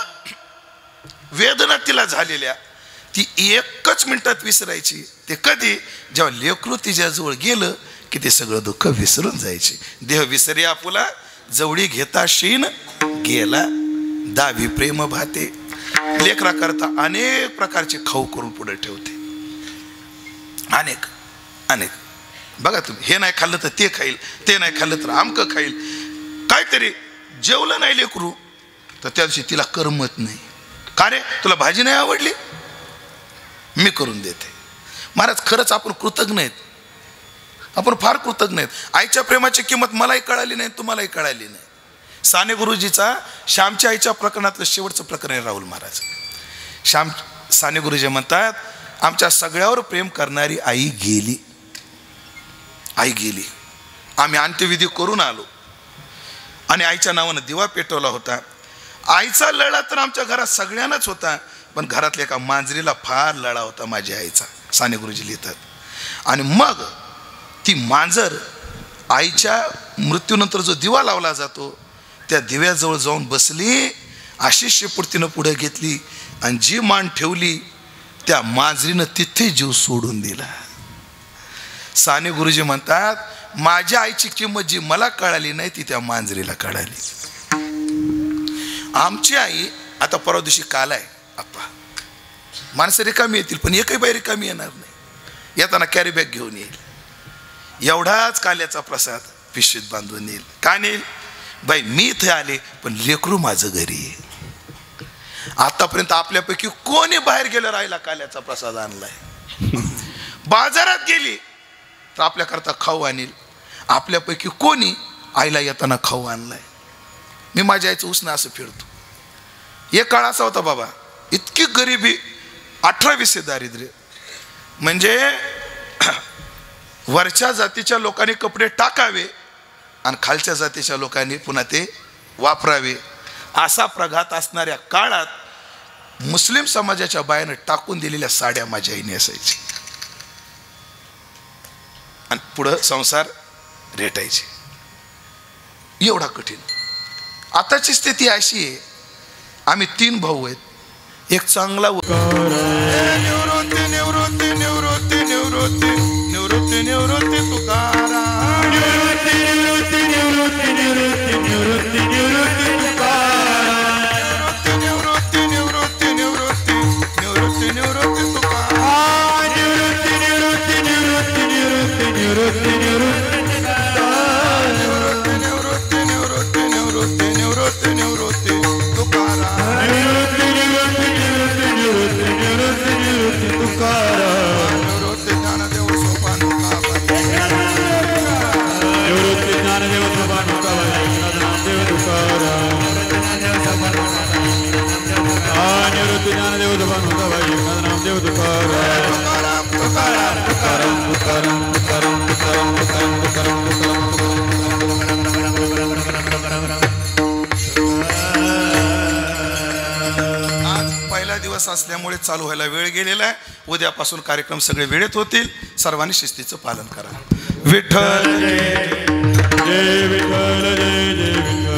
वेदना तिला झालेल्या, ती एकच मिनिटात विसरायची. ते कधी? जेव्हा लेकरू तिच्याजवळ गेलं की ते सगळं दुःख विसरून जायचे. देह विसरे आपुला, जवळी घेता शीन गेला, दावी प्रेम भाते. लेकरा करता अनेक प्रकारचे खाऊ करून पुढे ठेवते, अनेक. बघा तुम्ही, हे नाही खाल्लं तर ते खाईल, ते नाही खाल्लं तर आमकं खाईल. काहीतरी जेवलं नाही लेकरू तर त्या दिवशी तिला करमत नाही. का रे, तुला भाजी नाही आवडली, मी करून देते. महाराज खरंच आपण कृतज्ञ आहेत, आपण फार कृतज्ञ आहेत. आईच्या प्रेमाची किंमत मलाही कळाली नाही, तुम्हालाही कळाली नाही. साने गुरुजीचा श्यामच्या आईच्या प्रकरणातलं शेवटचं प्रकरण आहे राहुल महाराज. साने गुरुजी म्हणतात, आमच्या सगळ्यावर प्रेम करणारी आई गेली. आम्ही अंत्यविधी करून आलो आणि आईच्या नावानं दिवा पेटवला होता. आईचा लळा तर आमच्या घरात सगळ्यांनाच होता, पण घरातल्या एका मांजरीला फार लळा होता माझ्या आईचा, साने गुरुजी लिहितात. आणि मग ती मांजर आईच्या मृत्यूनंतर जो दिवा लावला जातो त्या दिव्याजवळ जाऊन बसली, अशी शेपूर्तीनं पुढे घेतली आणि जी मान ठेवली त्या मांजरीनं तिथे जीव सोडून दिला. साने गुरुजी म्हणतात, माझ्या आईची किंमत जी मला कळाली नाही ती त्या मांजरीला कळाली. आमची आई आता परवा दिवशी काल आहे आप्पा, माणसं रिकामी येतील पण एकही बाई रिकामी येणार नाही. येताना कॅरी बॅग घेऊन येईल, एवढाच काल्याचा प्रसाद पिशवीत बांधून येईल. का नेईल? बाई मी इथे आले पण लेकरू माझं घरी आहे. आतापर्यंत आपल्यापैकी कोणी बाहेर गेलं राहिला काल्याचा प्रसाद आणलाय? बाजारात गेली तर आपल्याकरता खाऊ आणील. आपल्यापैकी कोणी आईला येताना खाऊ आणलाय? मी माझ्या आईचं उसणं असं फिरतो. एक काळ असा होता बाबा, इतकी गरिबी, 18-20 दारिद्र्य, म्हणजे वरच्या जातीच्या लोकांनी कपडे टाकावे आणि खालच्या जातीच्या लोकांनी पुन्हा ते वापरावे, असा प्रघात असणाऱ्या काळात मुस्लिम समाजाच्या बायानं टाकून दिलेल्या साड्या माझ्या आईने असायची आणि पुढं संसार रेटायचे. एवढा कठीण. आताची स्थिती अशी आहे, आम्ही 3 भाऊ आहेत. एक चांगला निवृत्ती निवृत्ती निवृत्ती निवृत्ती निवृत्ती निवृत्ती तुकाराम, निवृत्ती निवृत्ती निवृत्ती निवृत्ती निवृत्ती निवृत्ती तुकाराम, निवृत्ती निवृत्ती निवृत्ती निवृत्ती निवृत्ती तुकाराम, निवृत्ती निवृत्ती निवृत्ती निवृत्ती निवृत्ती निवृत्ती निवृत्ती निवृत्ती निवृत्ती निवृत्ती निवृत्ती तुकाराम, निवृत्ती निवृत्ती निवृत्ती निवृत्ती निवृत्ती निवृत्ती तुकाराम, निवृत्ती ज्ञानदेव सोपान निवृत्ती ज्ञानदेव सोपान नामदेव तुकाराम, निवृत्ती ज्ञानदेव सोपान नामदेव तुकाराम, तुकाराम तुकाराम तुकाराम तुकाराम तुकाराम तुकाराम तुकाराम तुकाराम आज पहिला दिवस असल्यामुळे चालू व्हायला वेळ गेलेला आहे. उद्यापासून कार्यक्रम सगळे वेळेत होतील. सर्वांनी शिस्तीचं पालन करा. विठ्ठल जय विठ्ठल जय जय विठ्ठल.